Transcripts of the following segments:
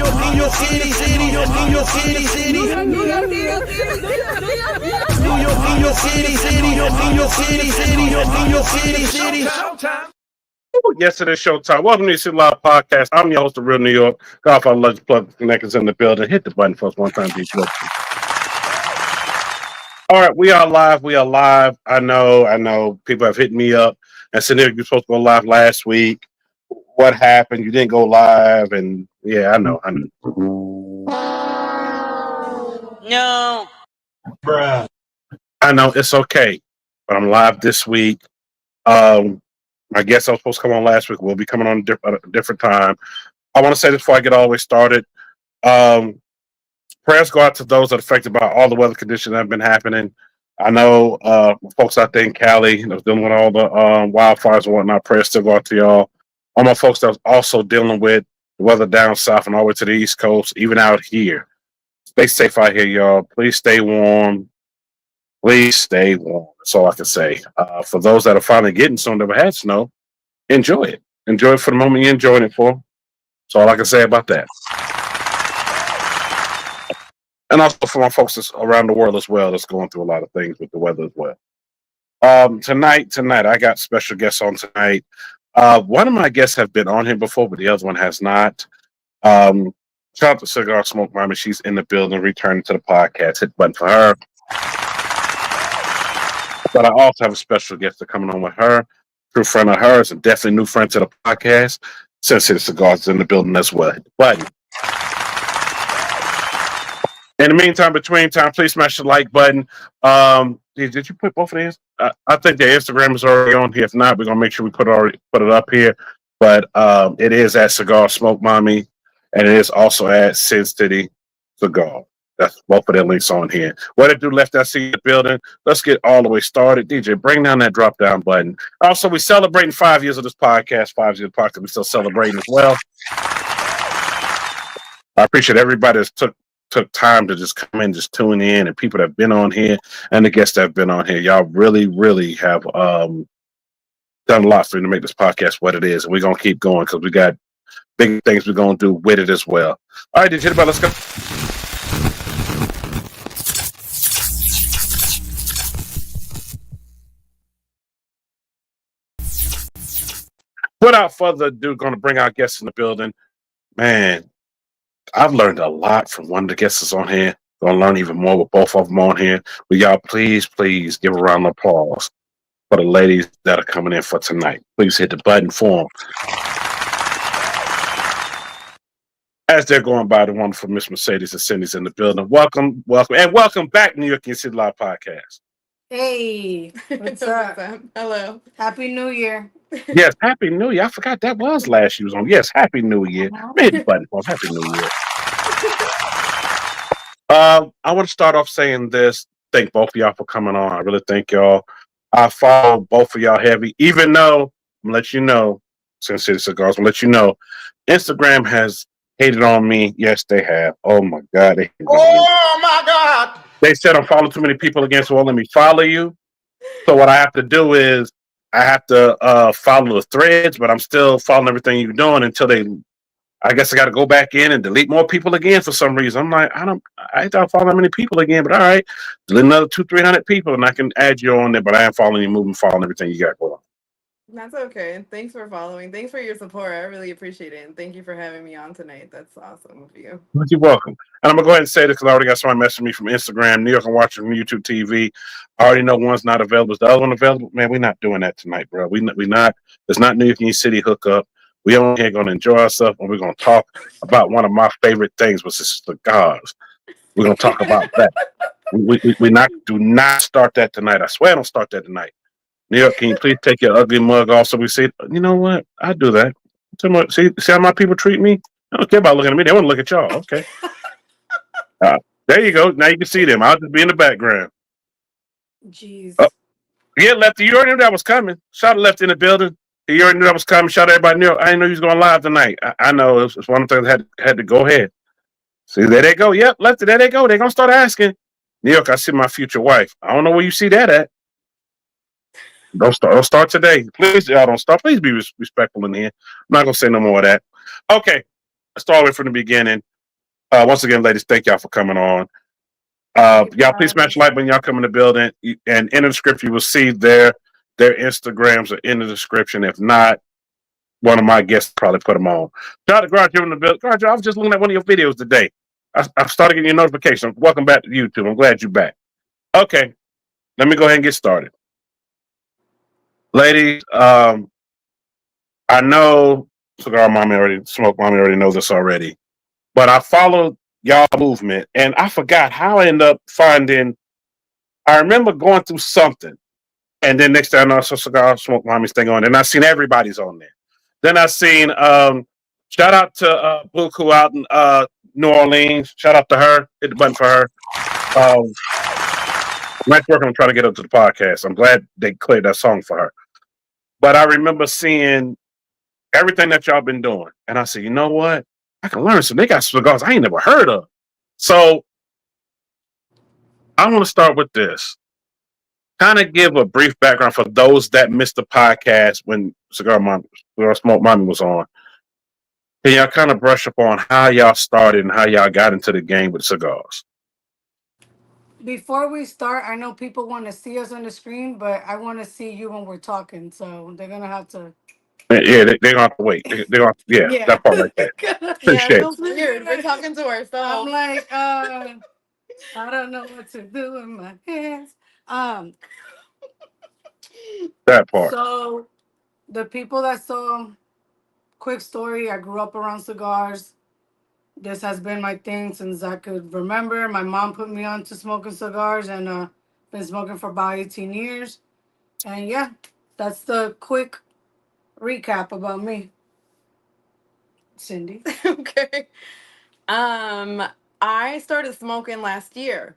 in your city, city, in your city, city. New York in your city, city, in your city, city, in your city, city. Yes, it is showtime. Welcome to the City Live Podcast. I'm your host of Real New York. Golf our Lunch Plug Connectors in the building. Hit the button for us one time, please. All right, we are live. We are live. I know. People have hit me up and said, "You're supposed to go live last week. What happened? You didn't go live." And yeah, I know. No. Bruh. I know it's okay, but I'm live this week. I guess I was supposed to come on last week. We'll be coming on a different time. I want to say this before I get all the way started. Prayers go out to those that are affected by all the weather conditions that have been happening. I know folks out there in Cali that was dealing with all the wildfires and whatnot. Prayers still go out to y'all. All my folks that was also dealing with the weather down south and all the way to the East Coast, even out here. Stay safe out here, y'all. Please stay warm. Please stay warm. That's all I can say. For those that are finally getting some that never had snow, enjoy it. Enjoy it for the moment you're enjoying it for. That's all I can say about that. And also for my folks that's around the world as well, that's going through a lot of things with the weather as well. Tonight, I got special guests on tonight. One of my guests have been on here before, but the other one has not. Shout out to CigarSmokeMami. She's in the building, returning to the podcast. Hit the button for her. But I also have a special guest that's coming on with her. True friend of hers, and definitely new friend to the podcast. Sensitive Cigars is in the building as well. But in the meantime, between time, please smash the like button. Did you put both of these? I think the Instagram is already on here. If not, we're gonna make sure we put it up here. But it is at CigarSmokeMami, and it is also at Sin City Cigar. That's both of their links on here. What it do left, I see the building. Let's get all the way started. DJ, bring down that drop down button. Also, we're celebrating 5 years of this podcast. 5 years of the podcast. We're still celebrating as well. I appreciate everybody that took time to just come in, just tune in, and people that have been on here and the guests that have been on here. Y'all really, really have done a lot for me to make this podcast what it is. And we're going to keep going because we got big things we're going to do with it as well. All right, DJ, let's go. Without further ado, going to bring our guests in the building. Man, I've learned a lot from one of the guests on here. Going to learn even more with both of them on here. But y'all, please give a round of applause for the ladies that are coming in for tonight. Please hit the button for them. As they're going by, the wonderful Miss Mercedes and Cindy's in the building. Welcome, and welcome back, New York City Live Podcast. Hey, what's up? Hello. Happy New Year. Yes, Happy New Year. I forgot that was last year was on. Yes, Happy New Year. Hit the button for Happy New Year. I want to start off saying this. Thank both of y'all for coming on. I really thank y'all. I follow both of y'all heavy, even though I'm gonna let you know, Sin City Cigars, I'm gonna let you know, Instagram has hated on me. Yes, they have. Oh my God. Oh my God. They said I'm following too many people again, so won't let me follow you. So what I have to do is I have to follow the threads, but I'm still following everything you're doing until I guess I got to go back in and delete more people again for some reason. I'm like, I don't follow that many people again, but all right, delete another 200-300 people and I can add you on there, but I am following you, following everything you got going on. That's okay. Thanks for following. Thanks for your support. I really appreciate it. And thank you for having me on tonight. That's awesome of you. You're welcome. And I'm going to go ahead and say this because I already got somebody messaging me from Instagram, New York and watching from YouTube TV. I already know one's not available. Is the other one available? Man, we're not doing that tonight, bro. We not. It's not New York City hookup. We on here going to enjoy ourselves and we're going to talk about one of my favorite things, which is cigars. We're going to talk about that. Do not start that tonight. I swear I don't start that tonight. New York, can you please take your ugly mug off so we see? You know what? I do that. See how my people treat me? I don't care about looking at me. They want to look at y'all. Okay. There you go. Now you can see them. I'll just be in the background. Jeez. Yeah, Lefty, you already knew that was coming. Shout out Lefty in the building. You already knew that was coming. Shout out everybody. I didn't know you was going live tonight. I know. It's one of the things that had to go ahead. See, there they go. Yep, Lefty, there they go. They're going to start asking. New York, I see my future wife. I don't know where you see that at. Don't start today. Please, y'all don't start. Please be respectful in here. I'm not going to say no more of that. Okay. Let's start with from the beginning. Once again, ladies, thank y'all for coming on. Thank you for Y'all please having smash us. like when y'all come in the building, and in the description you will see their Instagrams are in the description. If not, one of my guests probably put them on. Shout out to Garage, you're in the building. Garage, I was just looking at one of your videos today. I started getting your notification. Welcome back to YouTube. I'm glad you're back. Okay, let me go ahead and get started. Ladies, I know Cigar Mommy already, Smoke Mommy already knows this already, but I followed y'all movement and I forgot how I ended up finding. I remember going through something, and then next time I saw Cigar Smoke Mommy's thing on, and I seen everybody's on there. Then I seen shout out to Buku out in New Orleans. Shout out to her. Hit the button for her. Nice working on trying to get up to the podcast. I'm glad they cleared that song for her. But I remember seeing everything that y'all been doing, and I said, you know what? I can learn some. They got cigars I ain't never heard of. So I want to start with this. Kind of give a brief background for those that missed the podcast when Cigar Smoke Mommy was on. Can y'all kind of brush up on how y'all started and how y'all got into the game with cigars? Before we start, I know people want to see us on the screen, but I want to see you when we're talking, so they're gonna have to. Yeah, they're gonna have to wait. They're gonna, yeah, Yeah. that part right there. Yeah, Appreciate it it. feels weird. We're talking to I'm ourselves. like, I don't know what to do with my hands. Um, That part. so the people that saw, quick story, I grew up around cigars. This has been my thing since I could remember. My mom put me on to smoking cigars, and been smoking for about 18 years. And yeah, that's the quick recap about me. Cindy. Okay. I started smoking last year.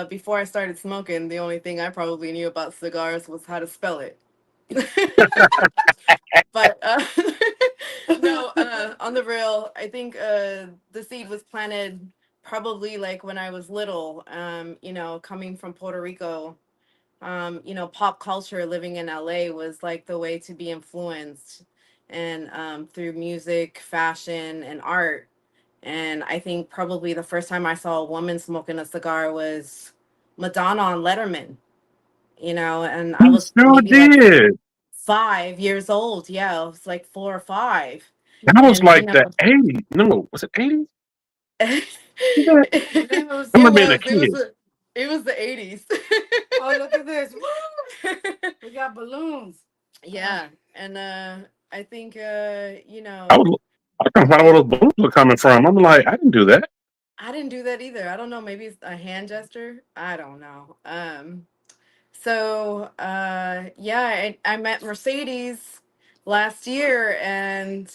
Before I started smoking, the only thing I probably knew about cigars was how to spell it. But no, on the real, I think the seed was planted probably like when I was little. Coming from Puerto Rico, pop culture living in LA was like the way to be influenced, and through music, fashion, and art. And I think probably the first time I saw a woman smoking a cigar was Madonna on Letterman, and I You was sure maybe like did. 5 years old. Yeah, I was like 4 or 5. That was And, like the 80s. No, was it 80s? I It was. it remember being a was, it was, kid. it was the 80s. Oh, look at this. Woo! We got balloons. Yeah. And I think, I was I couldn't find out where those balloons were coming from. I'm like, I didn't do that. I didn't do that either. I don't know. Maybe it's a hand gesture. I don't know. Yeah, I met Mercedes last year, and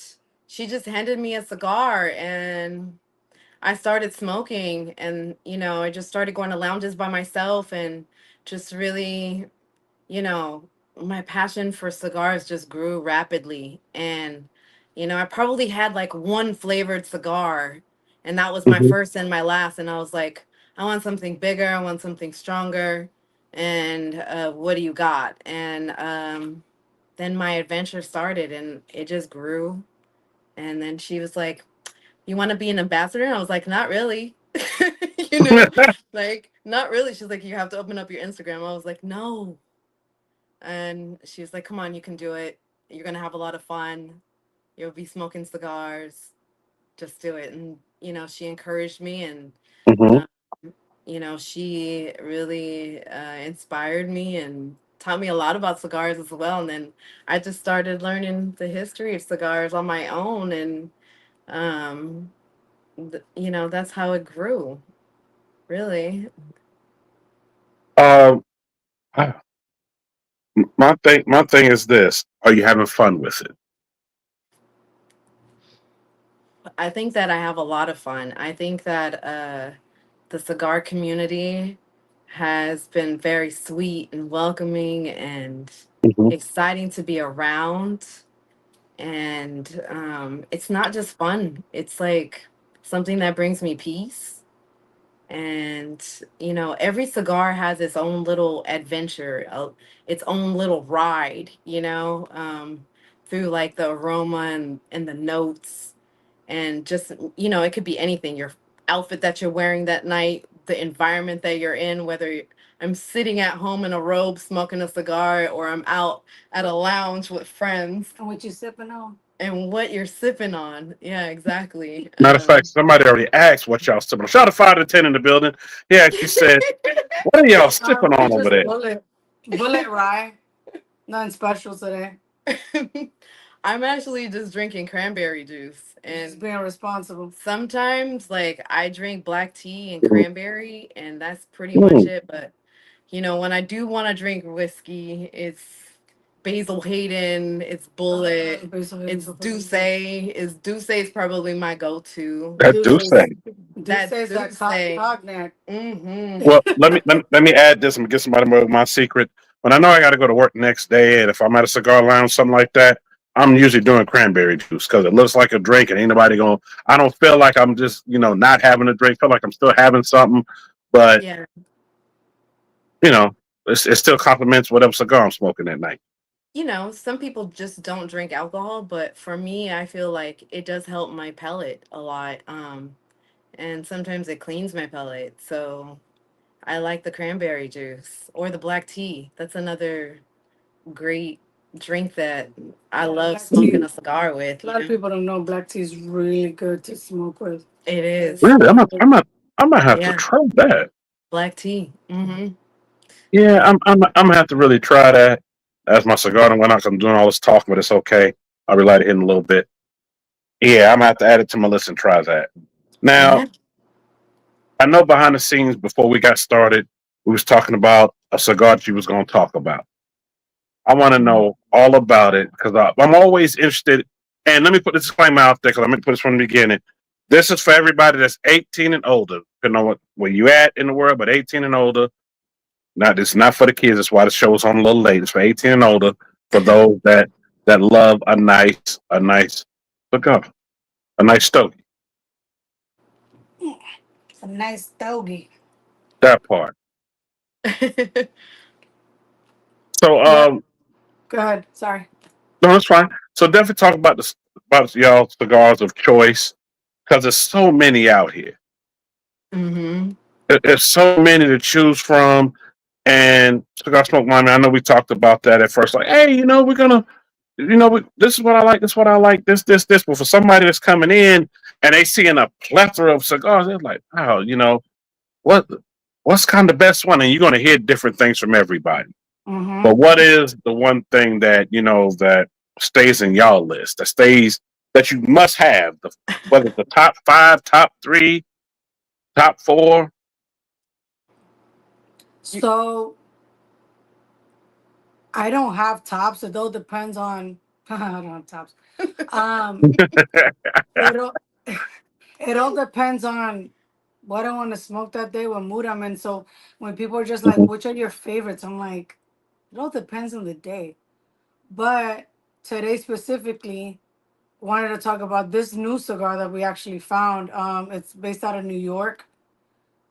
she just handed me a cigar, and I started smoking. And I just started going to lounges by myself, and just really, you know, my passion for cigars just grew rapidly. And, I probably had like one flavored cigar, and that was my Mhm. first and my last. And I was like, I want something bigger, I want something stronger. And what do you got? And then my adventure started, and it just grew. And then she was like, you want to be an ambassador? And I was like, not really. you know, like, not really. She's like, you have to open up your Instagram. I was like, no. And she was like, come on, you can do it. You're going to have a lot of fun. You'll be smoking cigars. Just do it. And, she encouraged me, and, Mhm. uh, she really inspired me and taught me a lot about cigars as well. And then I just started learning the history of cigars on my own. And, um, that's how it grew, really. Um, I- my thing is this: are you having fun with it? I think that I have a lot of fun. I think that the cigar community has been very sweet and welcoming and Mhm. exciting to be around. And it's not just fun, it's like something that brings me peace. And, every cigar has its own little adventure, its own little ride, through like the aroma and the notes. and just, you know, it could be anything, your outfit that you're wearing that night, the environment that you're in, whether I'm sitting at home in a robe smoking a cigar, or I'm out at a lounge with friends. And what you sipping on? And what you're sipping on. Yeah, exactly. Matter of fact, somebody already asked what y'all sipping on. Shout out to 5 to 10 in the building. He actually said, what are y'all sipping We on over just there? bullet rye. Nothing special today. I'm actually just drinking cranberry juice, Just and being responsible. sometimes like I drink black tea and cranberry, and that's pretty much Mm. it. But you know, when I do want to drink whiskey, it's Basil Hayden, it's Bullet, it's Douce. Is Douce is probably my go-to. That do Deuces. say. That Deuces, that Douce. cognac. Mm-hmm. Well, let me add this and get somebody more of my secret. When I know I got to go to work the next day, and if I'm at a cigar lounge, something like that, I'm usually doing cranberry juice because it looks like a drink, and ain't nobody going. I don't feel like I'm just not having a drink. Feel like I'm still having something, but Yeah. it still complements whatever cigar I'm smoking that night. You know, some people just don't drink alcohol, but for me, I feel like it does help my palate a lot. And sometimes it cleans my palate. So I like the cranberry juice or the black tea. That's another great drink that I love Black tea. smoking a cigar with. A lot of people don't know black tea is really good to smoke with. It is. Really, I might have to Yeah, try that. black tea. Mm-hmm. Yeah, I'm gonna have to really try that. As my cigar done went out, 'cause I'm doing all this talking, but it's okay. I'll be light it in a little bit. Yeah, I'm gonna have to add it to my list and try that. Now, Yeah. I know behind the scenes before we got started, we was talking about a cigar that you was gonna talk about. I want to know all about it because I'm always interested. And let me put this disclaimer out there because I'm gonna put this from the beginning. This is for everybody that's 18 and older, depending on where you at in the world, but 18 and older. Not This is not for the kids. That's why the show is on a little late. It's for 18 and older. For those that love a nice cigar, a nice stogie. It's a nice stogie. That part. So Yeah. Go ahead. Sorry. no, that's fine. So definitely talk about about y'all cigars of choice because there's so many out here. Mm-hmm. There's so many to choose from. And Cigar Smoke Mommy, I know we talked about that at first. Like, hey, we're gonna, this is what I like. This is what I like. This. But for somebody that's coming in and they seeing a plethora of cigars, they're like, wow, what, what's kind of the best one? And you're gonna hear different things from everybody. Mm-hmm. But what is the one thing that that stays in y'all list? That you must have? Whether it's the top 5, top 3, top 4. So I don't have tops. It all depends on. I don't have tops. Um, it all it all depends on what I want to smoke that day, what mood I'm in. So when people are just like, "Which are your favorites?" I'm like, it all depends on the day. But today specifically, wanted to talk about this new cigar that we actually found. It's based out of New York.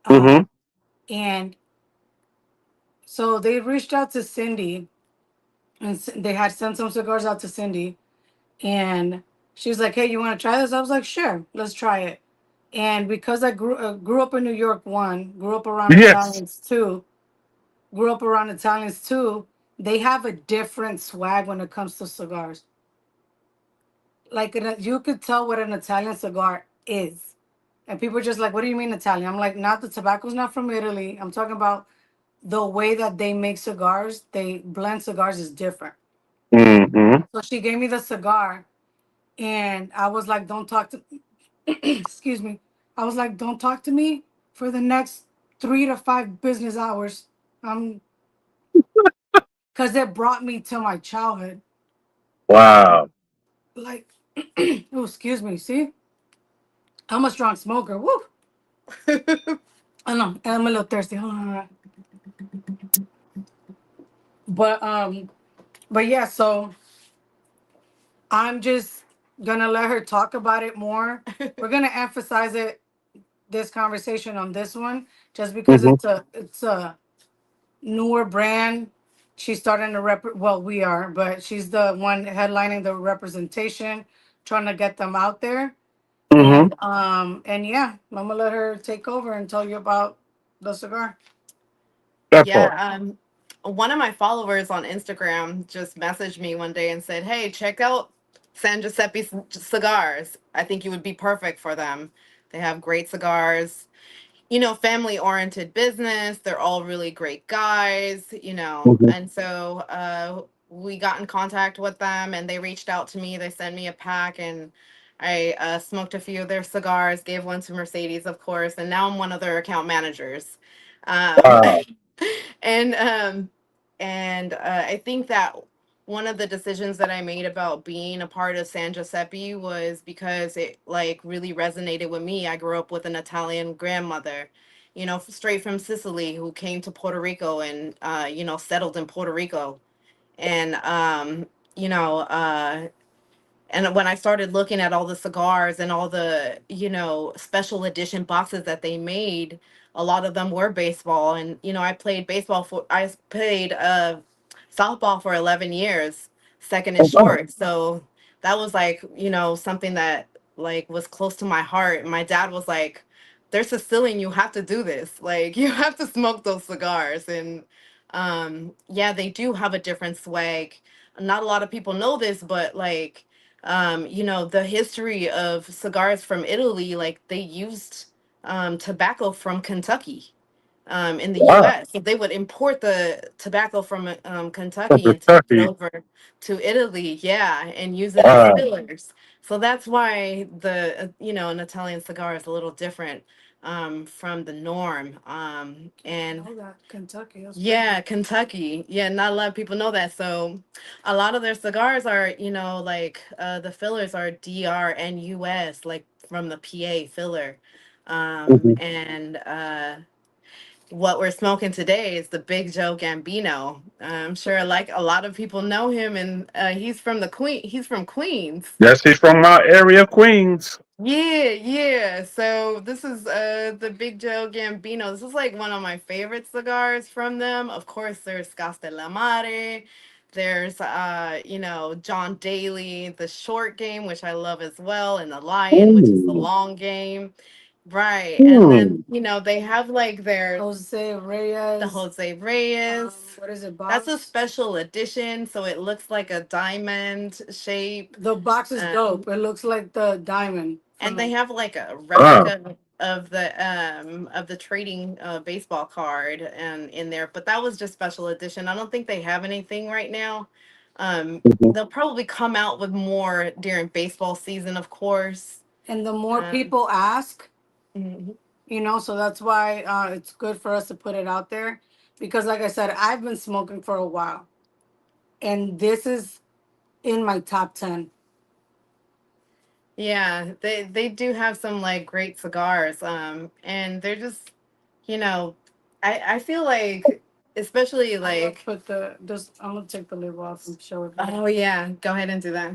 Mm-hmm. Um, and so they reached out to Cindy, and they had sent some cigars out to Cindy, and she was like, "Hey, you want to try this?" I was like, "Sure, let's try it." And because I grew up in New York, one grew up around Yes. Italians, two, they have a different swag when it comes to cigars. Like you could tell what an Italian cigar is. And people are just like, "What do you mean Italian?" I'm like, "Not the tobacco's not from Italy. I'm talking about the way that they make cigars. They blend cigars is different." Mm-hmm. So she gave me the cigar, and I was like, "Don't talk to," excuse me. I was like, "Don't talk to me for the next 3 to 5 business hours." Um, because it brought me to my childhood. Wow. Like, oh, excuse me. See, I'm a strong smoker. Woo. I know, and I'm a little thirsty. Hold on. But but yeah, so I'm just gonna let her talk about it more. We're gonna emphasize this conversation on this one, just because Mm-hmm. it's a newer brand. She's starting to well, we are, but she's the one headlining the representation, trying to get them out there. Mm-hmm. And yeah, I'm gonna let her take over and tell you about the cigar. That part. Yeah, one of my followers on Instagram just messaged me one day and said, "Hey, check out San Giuseppe Cigars. I think you would be perfect for them. They have great cigars. Family oriented business. They're all really great guys, Mm-hmm. And so we got in contact with them and they reached out to me. They sent me a pack and I smoked a few of their cigars, gave one to Mercedes, of course, and now I'm one of their account managers. Um, Wow. and I think that one of the decisions that I made about being a part of San Giuseppe was because it like really resonated with me. I grew up with an Italian grandmother, straight from Sicily, who came to Puerto Rico and settled in Puerto Rico. And you know, uh and when I started looking at all the cigars and all the, special edition boxes that they made, a lot of them were baseball. And, I played softball for 11 years, second and Oh, wow. short. So that was like, something that like was close to my heart. My dad was like, "They're Sicilian, you have to do this. Like, you have to smoke those cigars." And yeah, they do have a different swag. Not a lot of people know this, but like, the history of cigars from Italy, like they used tobacco from Kentucky in the Wow. US. So they would import the tobacco from From Kentucky and take it Kentucky. over to Italy, yeah, and use it as Wow. fillers. So that's why an Italian cigar is a little different from the norm. And Oh, that Kentucky. That's yeah, Kentucky. Yeah, not a lot of people know that. So a lot of their cigars are, like the fillers are DR and US, like from the PA filler. Mm-hmm. And what we're smoking today is the Big Joe Gambino. I'm sure like a lot of people know him and he's from Queens. Yes, he's from my area, Queens. Yeah, yeah. So this is the Big Joe Gambino. This is like one of my favorite cigars from them. Of course, there's Castellamare. There's John Daly, the short game, which I love as well, and the Lion, which is the Mm. long game. Right. And then, Mm. they have like Jose the Reyes. Jose Reyes. What is it, That's a box? special edition, so it looks like a diamond shape. The box is Um, dope. It looks like the diamond from and they the. have like a Ah. replica of the trading baseball card and in there, but that was just special edition. I don't think they have anything right now. Mhm. They'll probably come out with more during baseball season, of course. And the more um, people ask, mhm. so that's why it's good for us to put it out there. Because, like I said, I've been smoking for a while, and this is in my top 10. Yeah, they do have some like great cigars. And they're just, you know, I feel like, especially I'm gonna like, put I'm gonna take the label off and show it. oh yeah, go ahead and do that.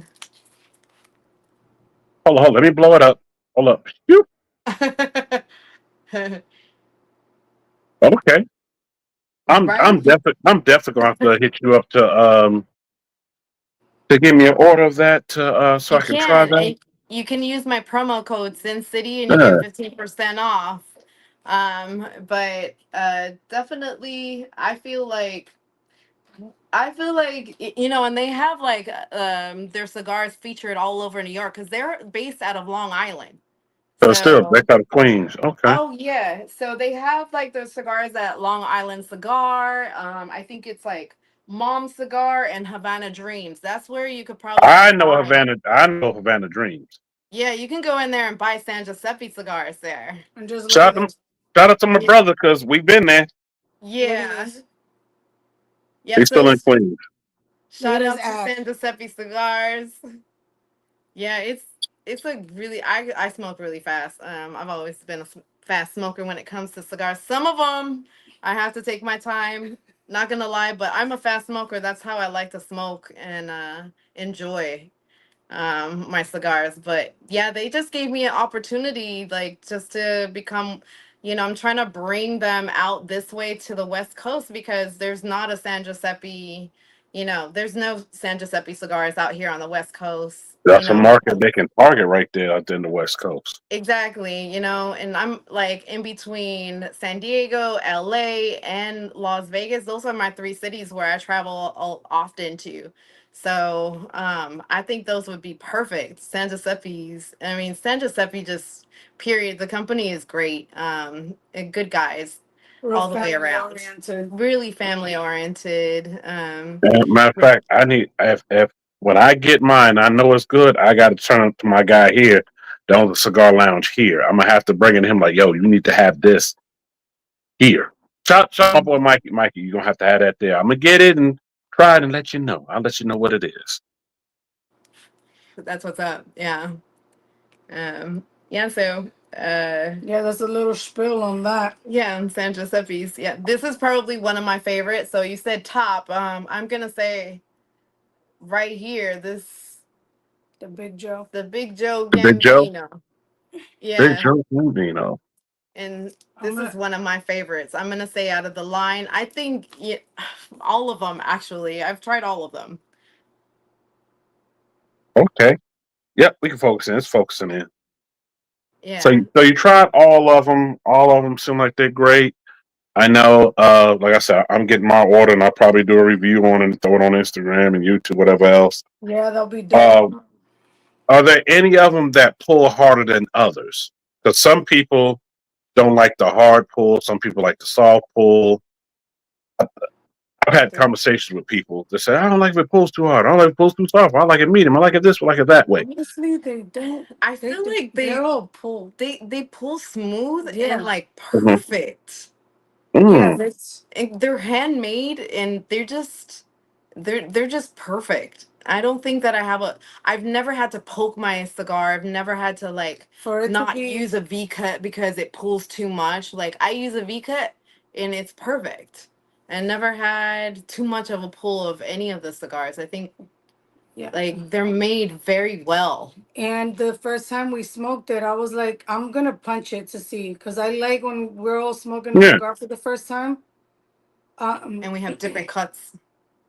Hold on. Let me blow it up. Hold up. Phew. Okay. I'm Right? definitely gonna have to hit you up to give me an order of that so You I can try can. that. And you can use my promo code Sin City and you get Yeah. 15% off. But definitely I feel like and they have like their cigars featured all over New York because they're based out of Long Island. So still So back out of Queens. Okay. oh yeah. So they have like their cigars at Long Island Cigar. I think it's like Mom Cigar and Havana Dreams. That's where you could probably I know find. Havana. I know Havana Dreams. Yeah, you can go in there and buy San Giuseppe cigars there. And just look at Shout out, this. shout out to my Yeah. brother because we've been there. Look at Yeah. this. Yep. He's still in Queens. Look at Shout this out to ad. San Giuseppe cigars. Yeah, it's like really I smoke really fast. I've always been a fast smoker when it comes to cigars. Some of them I have to take my time. Not gonna lie, but I'm a fast smoker. That's how I like to smoke and enjoy my cigars. But yeah, they just gave me an opportunity like just to become, I'm trying to bring them out this way to the West Coast because there's not a San Giuseppe, there's no San Giuseppe cigars out here on the West Coast. That's a market they can target right there out there in the West Coast. Exactly, and I'm like in between San Diego, LA, and Las Vegas. Those are my three cities where I travel often to. So I think those would be perfect. San Giuseppe's. I mean, San Giuseppe just period. The company is great. And good guys Real all the way family around. oriented. Really family oriented. Matter of fact, I need if when I get mine, I know it's good. I got to turn it to my guy here down the cigar lounge here. I'm gonna have to bring in him like, yo, you need to have this here. Shout my boy Mikey. Mikey, you're gonna have to have that there. I'm gonna get it and try it and let you know. I'll let you know what it is. That's what's up. Yeah. Yeah. So. Yeah, that's a little spill on that. Yeah, and San Giuseppe's. Yeah, this is probably one of my favorites. So you said top. I'm gonna say right here. The Big Joe. The Big Joe The Big Joe, Gambino. Big Yeah, Joe, you know. and I'm this is gonna, one of my favorites. I'm gonna say out of the line. I think all of them actually. I've tried all of them. Okay, yep, we can focus in. It's focusing in. So, Yeah. so you tried all of them. All of them seem like they're great. I know, like I said, I'm getting my order, and I'll probably do a review on it and throw it on Instagram and YouTube, whatever else. yeah, they'll be Uh, dope. are there any of them that pull harder than others? Because some people don't like the hard pull, some people like the soft pull. I've had conversations with people that say, I don't like if it pulls too hard. I don't like if it pulls too soft. I like it medium. I like it this way, I like it that way. Honestly, they don't. I feel like they're all pulled. they pull smooth Yeah. and like Mhm. perfect. Yeah, Mm. And they're handmade and they're just perfect. I don't think that I've never had to poke my cigar. I've never had to like for it to not be. use a V cut because it pulls too much. Like I use a V cut and it's perfect. I never had too much of a pull of any of the cigars. I think Yeah. like they're made very well. And the first time we smoked it, I was like, I'm gonna punch it to see, because I like when we're all smoking a Yeah. cigar for the first time. And we have different cuts.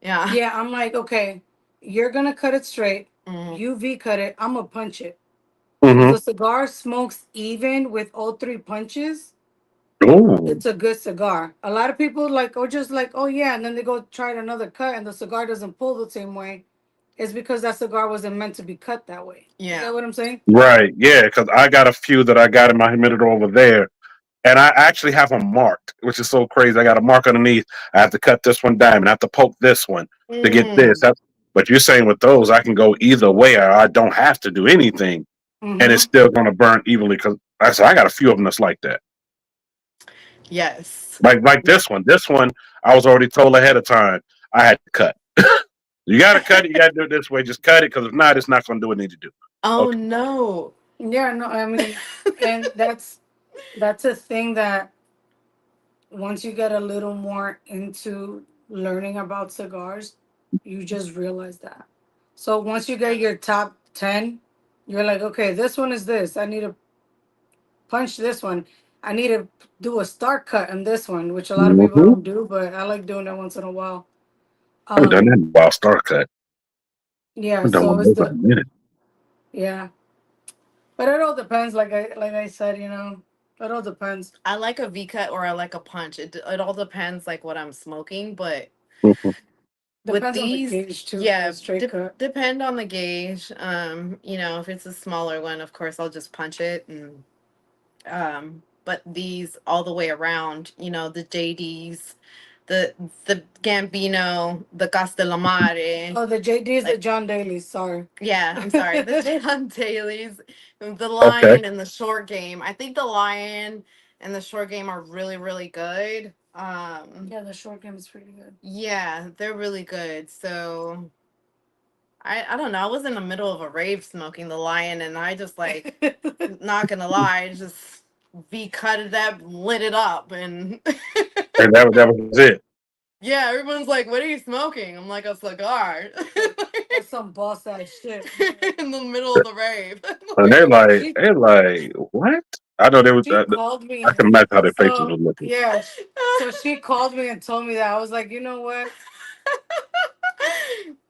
Yeah. Yeah, I'm like, okay, you're gonna cut it straight. Mhm. You V cut it. I'm gonna punch it. Mm-hmm. If the cigar smokes even with all three punches, Ooh. it's a good cigar. A lot of people just like, oh yeah, and then they go try another cut, and the cigar doesn't pull the same way. It's because that cigar wasn't meant to be cut that way. You Yeah. get what I'm saying? Right. Yeah. Because I got a few that I got in my humidor over there. And I actually have them marked, which is so crazy. I got a mark underneath. I have to cut this one diamond. I have to poke this one to get this. But you're saying with those, I can go either way, or I don't have to do anything, and it's still going to burn evenly. Because I said I got a few of them that's like that. Yes. Like this one. This one, I was already told ahead of time I had to cut. You got to cut it. You got to do it this way. Just cut it, because if not, it's not going to do what it needs to do. Oh Okay. no. Yeah, no, I mean, and that's a thing that once you get a little more into learning about cigars, you just realize that. So once you get your top 10, you're like, okay, this one is this. I need to punch this one. I need to do a start cut on this one, which a lot of people Mm-hmm. don't do, but I like doing that once in a while. I haven't done that in a while. Start cut. Yeah, I've done so one of it's those in a the minute. yeah. But it all depends, like I said, it all depends. I like a V cut or I like a punch. It all depends like what I'm smoking, but Mhm. with Depends on the these, gauge too. yeah, Straight cut. depend on the gauge. If it's a smaller one, of course I'll just punch it and but these all the way around, the JDs, the the Gambino, the Castellamare. Oh, the JD is the Like, John Daly. Sorry. yeah, I'm sorry. The Jalen Dailies, the Okay. Lion, and the Short Game. I think the Lion and the Short Game are really, really good. Yeah, the short game is pretty good. Yeah, they're really good. So I don't know. I was in the middle of a rave smoking the Lion, and I just like not gonna lie, just V cut it up, lit it up, and And that was it. yeah, everyone's like, "What are you smoking?" I'm like, "A cigar." That's some boss ass shit. In the middle of the rave. And they're like, what? I know they was. She called me. I can imagine how their faces So was looking. yeah, so she called me and told me that. I was like, you know what?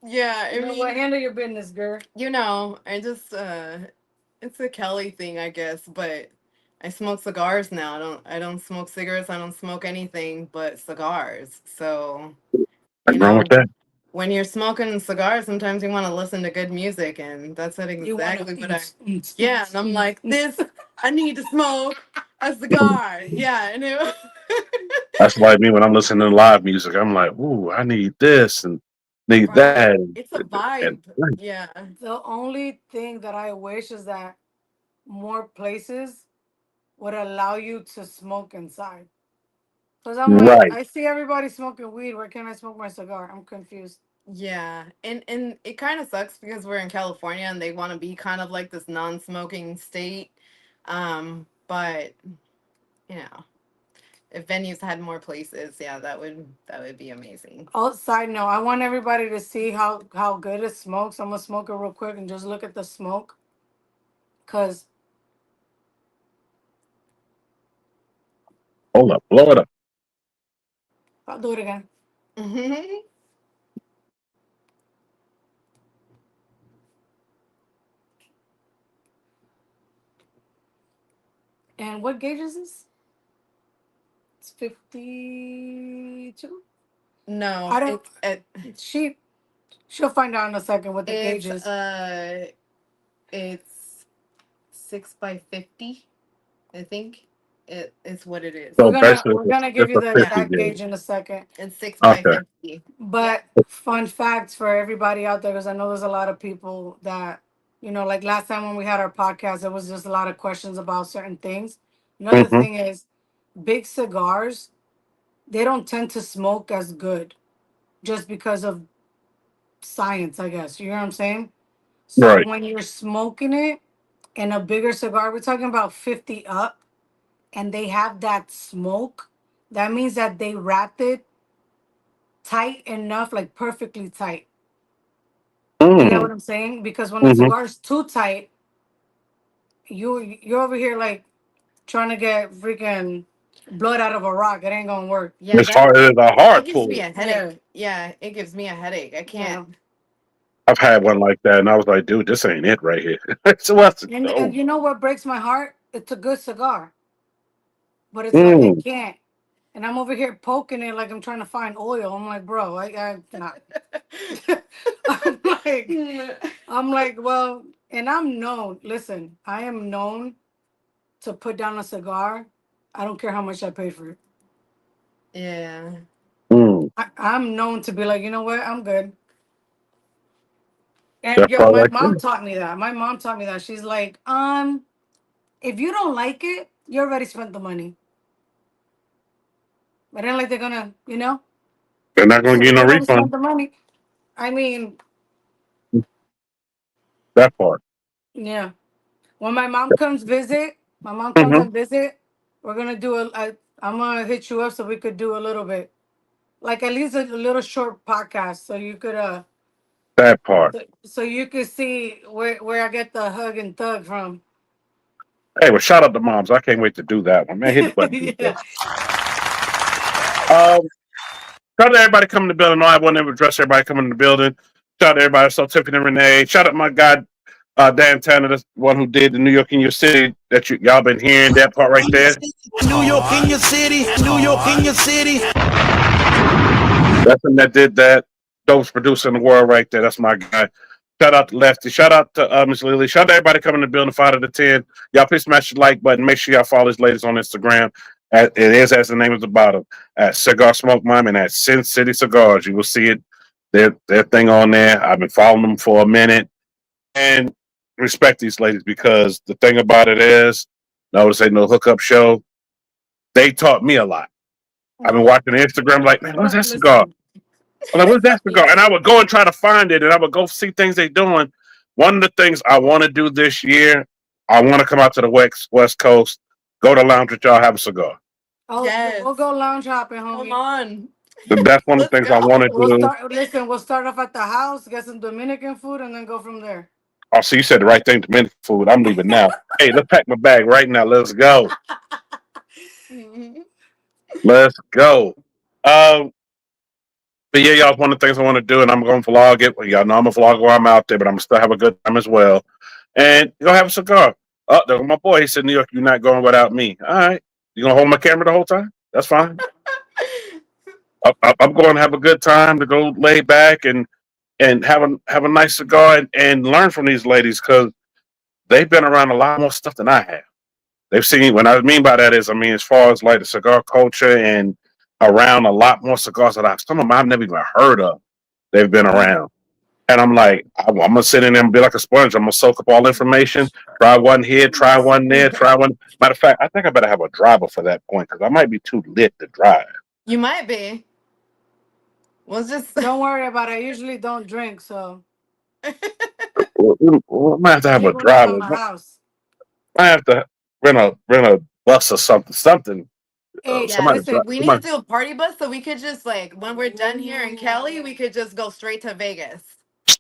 Yeah, I You know mean, what? Handle your business, girl. I just it's a Kelly thing, I guess, but I smoke cigars now. I don't smoke cigarettes. I don't smoke anything but cigars. So, you Nothing wrong with know, that. when you're smoking cigars, sometimes you want to listen to good music, and that's what You want exactly what I. to. Yeah, and I'm like, I need to smoke a cigar. Yeah, and it. That's like me when I'm listening to live music. I'm like, ooh, I need this and need Right. that. It's a And vibe. Yeah. The only thing that I wish is that more places would allow you to smoke inside. Because I'm like, right. I see everybody smoking weed. Where can I smoke my cigar? I'm confused. Yeah. And it kind of sucks because we're in California and they want to be kind of like this non-smoking state. But you know, if venues had more places, yeah, that would be amazing. Oh, side note, I want everybody to see how good it smokes. I'm gonna smoke it real quick and just look at the smoke. Cause Hold up, blow it up. I'll do it again. And what gauge is this? It's 52. No, I don't. She she'll find out in a second what the gauge it's is. it's 6 by 50. I think it's what it is. So basically, We're gonna give it's you a the 50 exact gauge. gauge in a second. It's six by Okay. 50. But fun facts for everybody out there, because I know there's a lot of people that, like last time when we had our podcast, there was just a lot of questions about certain things. Another Mm-hmm. thing is big cigars, they don't tend to smoke as good just because of science, I guess. You know what I'm saying? So Right. when you're smoking it in a bigger cigar, we're talking about 50 up, and they have that smoke, that means that they wrapped it tight enough, like perfectly tight. You get Mm. what I'm saying? Because when the Mm-hmm. cigar is too tight, you're over here like trying to get freaking blood out of a rock. It ain't gonna work. Yeah, It's hard. It is a it hard gives me pull. a headache. Yeah, it gives me a headache. I Yeah. can't. I've had one like that, and I was like, dude, this ain't it right here. So what's it? And Oh. you know what breaks my heart? It's a good cigar, but it's like I Mm. can't. And I'm over here poking it like I'm trying to find oil. I'm like, bro, I not. I'm like, well, and I'm known. Listen, I am known to put down a cigar. I don't care how much I pay for it. Yeah. Mm. I'm known to be like, you know what? I'm good. And That's yo, probably my like mom that. taught me that. My mom taught me that. She's like, if you don't like it, you already spent the money. But then like they're gonna, They're not going to you get no already spent refund. the money. I mean, That part. yeah. When my mom comes Mm-hmm. and visit, we're gonna do I'm gonna hit you up so we could do a little bit, like at least a little short podcast, so you could That part. so you could see where I get the hug and thug from. Hey, well, shout out to moms. I can't wait to do that one, man. Hit the button. Yeah. Um, Shout out to everybody coming to the building. No, I want to address everybody coming to the building. Shout out to everybody. So Tiffany and Renee. Shout out my guy, Dan Tanner, the one who did the New York in your city that y'all been hearing that part right there. New York in your city, New York in your city. That's him that did that. Dopest producer in the world right there. That's my guy. Shout out to Lefty. Shout out to Miss Lily. Shout out to everybody coming to the building 5 out of 10. Y'all please smash the like button. Make sure y'all follow these ladies on Instagram. It is as the name is the bottom. At CigarSmokeMami and at Sin City Cigars. You will see it. Their thing on there. I've been following them for a minute. And respect these ladies because the thing about it is, notice ain't no hookup show. They taught me a lot. I've been No, watching Instagram like, man, what's that cigar? listen. I'm like, what's that cigar? Yeah. And I would go and try to find it, and I would go see things they doing. One of the things I want to do this year, I want to come out to the West Coast, go to lounge with y'all, have a cigar. Oh, Yes. we'll go lounge hopping, Come homie. on. That's one of the Let's things I want go. to do. We'll start off at the house, get some Dominican food, and then go from there. Oh, so you said the right thing, Dominican food. I'm leaving now. Hey, let's pack my bag right now. Let's go. Let's go. Um, But yeah, y'all, one of the things I want to do, and I'm going to vlog it. Well, y'all know I'm a vlogger while I'm out there, but I'm going to still have a good time as well. And go have a cigar. Oh, there was my boy. He said, New York, you're not going without me. All right. You going to hold my camera the whole time? That's fine. I'm going to have a good time to go lay back and have a nice cigar and learn from these ladies because they've been around a lot more stuff than I have. They've seen, what I mean by that is, I mean, as far as like the cigar culture and around a lot more cigars that some of them I've never even heard of. They've been around. And I'm like, I'm going to sit in there and be like a sponge. I'm going to soak up all information, try one here, try one there, try one. Matter of fact, I think I better have a driver for that point because I might be too lit to drive. You might be. We'll just Don't worry about it. I usually don't drink, so I might have to have a leave one at driver. my house. I have to rent a bus or something. Hey, yeah. Somebody drive. We need to do a party bus so we could just like when we're done here in Cali, we could just go straight to Vegas.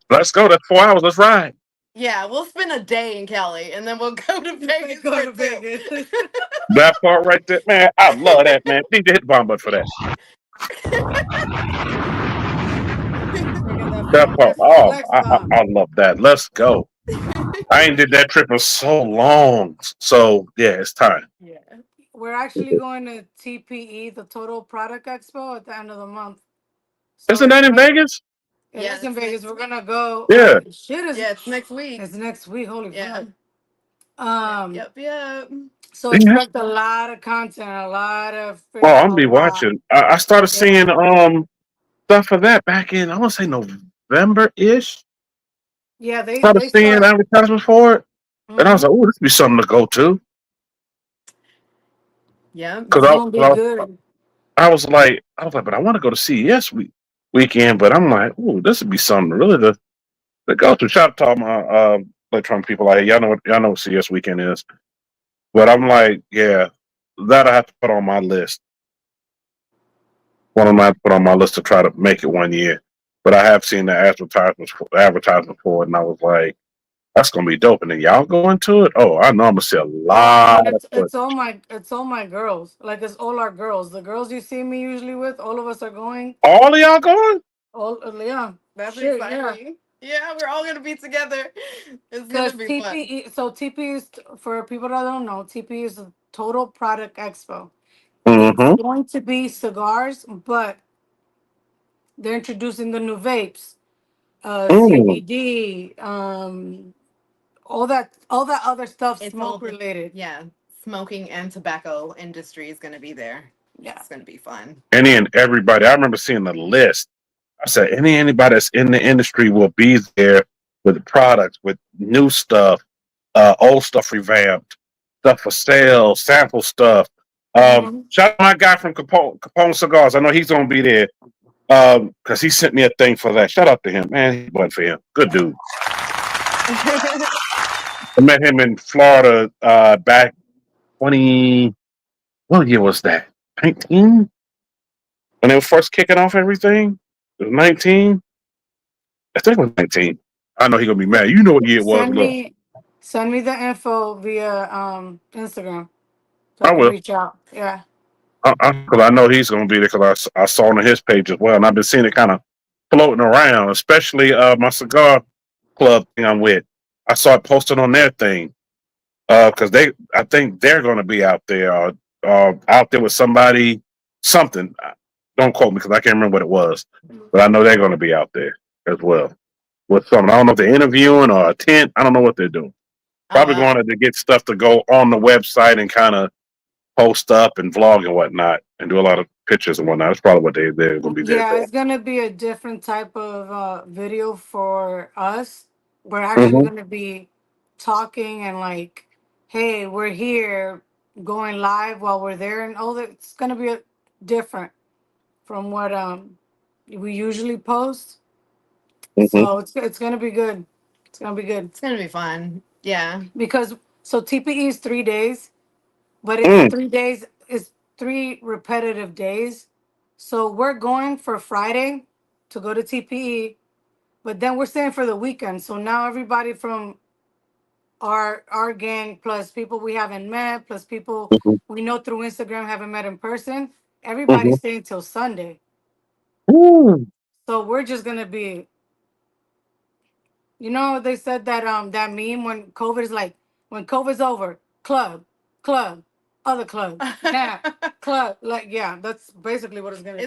Let's go. That's 4 hours. Let's ride. Yeah, we'll spend a day in Cali and then we'll go to Vegas. go for to two. Vegas. That part right there, man. I love that, man. Need to hit the bomb button for that. That part. Oh, I love that. Let's go. I ain't did that trip in so long. So yeah, it's time. Yeah. We're actually going to TPE, the Total Product Expo, at the end of the month. So Isn't that in Vegas? It Yeah, is in it's Vegas. next We're gonna go. Yeah. Yeah, it's next week. It's next week. Holy Yeah. fuck. Yep. So expect a lot of content, a lot of. Well, I'm gonna be watching. I started seeing stuff for that back in I want to say November-ish. Yeah, they Started seeing advertisements for it, and I was like, "Oh, this would be something to go to." Yeah, it's gonna be good. I was like, but I want to go to CES weekend, but I'm like, "Oh, this would be something really to go to." Shout out to all my electronic people. Like, y'all know what CES weekend is, but I'm like, yeah, that I have to put on my list. One of them I have to put on my list to try to make it one year. But I have seen the advertisement for it, and I was like, that's gonna be dope. And then y'all going to it? Oh, I know I'm gonna see a lot. It's all my girls. Like it's all our girls. The girls you see me usually with, all of us are going. All of y'all going? All yeah. That's exciting. Yeah, we're all gonna be together. It's gonna be TPE, fun. So TPE is, for people that don't know, TPE is a Total Product Expo. It's going to be cigars, but they're introducing the new vapes, CBD, all that other stuff, it's smoke related. Yeah, smoking and tobacco industry is gonna be there. Yeah, it's gonna be fun. Any and everybody. I remember seeing the list. I said, anybody that's in the industry will be there with products, with new stuff, old stuff revamped, stuff for sale, sample stuff. Shout out my guy from Capone Cigars. I know he's gonna be there because he sent me a thing for that. Shout out to him, man. He went for him. Good dude. I met him in Florida back 20. What year was that? 19? When they were first kicking off everything? It was 19? I think it was 19. I know he's going to be mad. You know what year it was. Send me the info via Instagram. So I will. Reach out. Yeah. Because I know he's going to be there because I saw it on his page as well. And I've been seeing it kind of floating around, especially my cigar club thing I'm with. I saw it posted on their thing because I think they're going to be out there with somebody, something. Don't quote me because I can't remember what it was, but I know they're going to be out there as well with something. I don't know if they're interviewing or a tent. I don't know what they're doing. Probably going to get stuff to go on the website and kind of post up and vlog and whatnot and do a lot of pictures and whatnot. That's probably what they're going to be there. Yeah, it's going to be a different type of video for us. We're actually going to be talking and like, hey, we're here going live while we're there, and all that. It's going to be different from what we usually post. So it's going to be good. It's going to be good. It's going to be fun. Yeah. Because so TPE is 3 days, but it's 3 days, it's 3 repetitive days. So we're going for Friday to go to TPE, but then we're staying for the weekend. So now everybody from our gang, plus people we haven't met, plus people we know through Instagram haven't met in person, everybody's staying till Sunday. So we're just gonna be, you know, they said that that meme when COVID is like, when COVID's over, club, club, other club, nap, club. Like, yeah, that's basically what it's gonna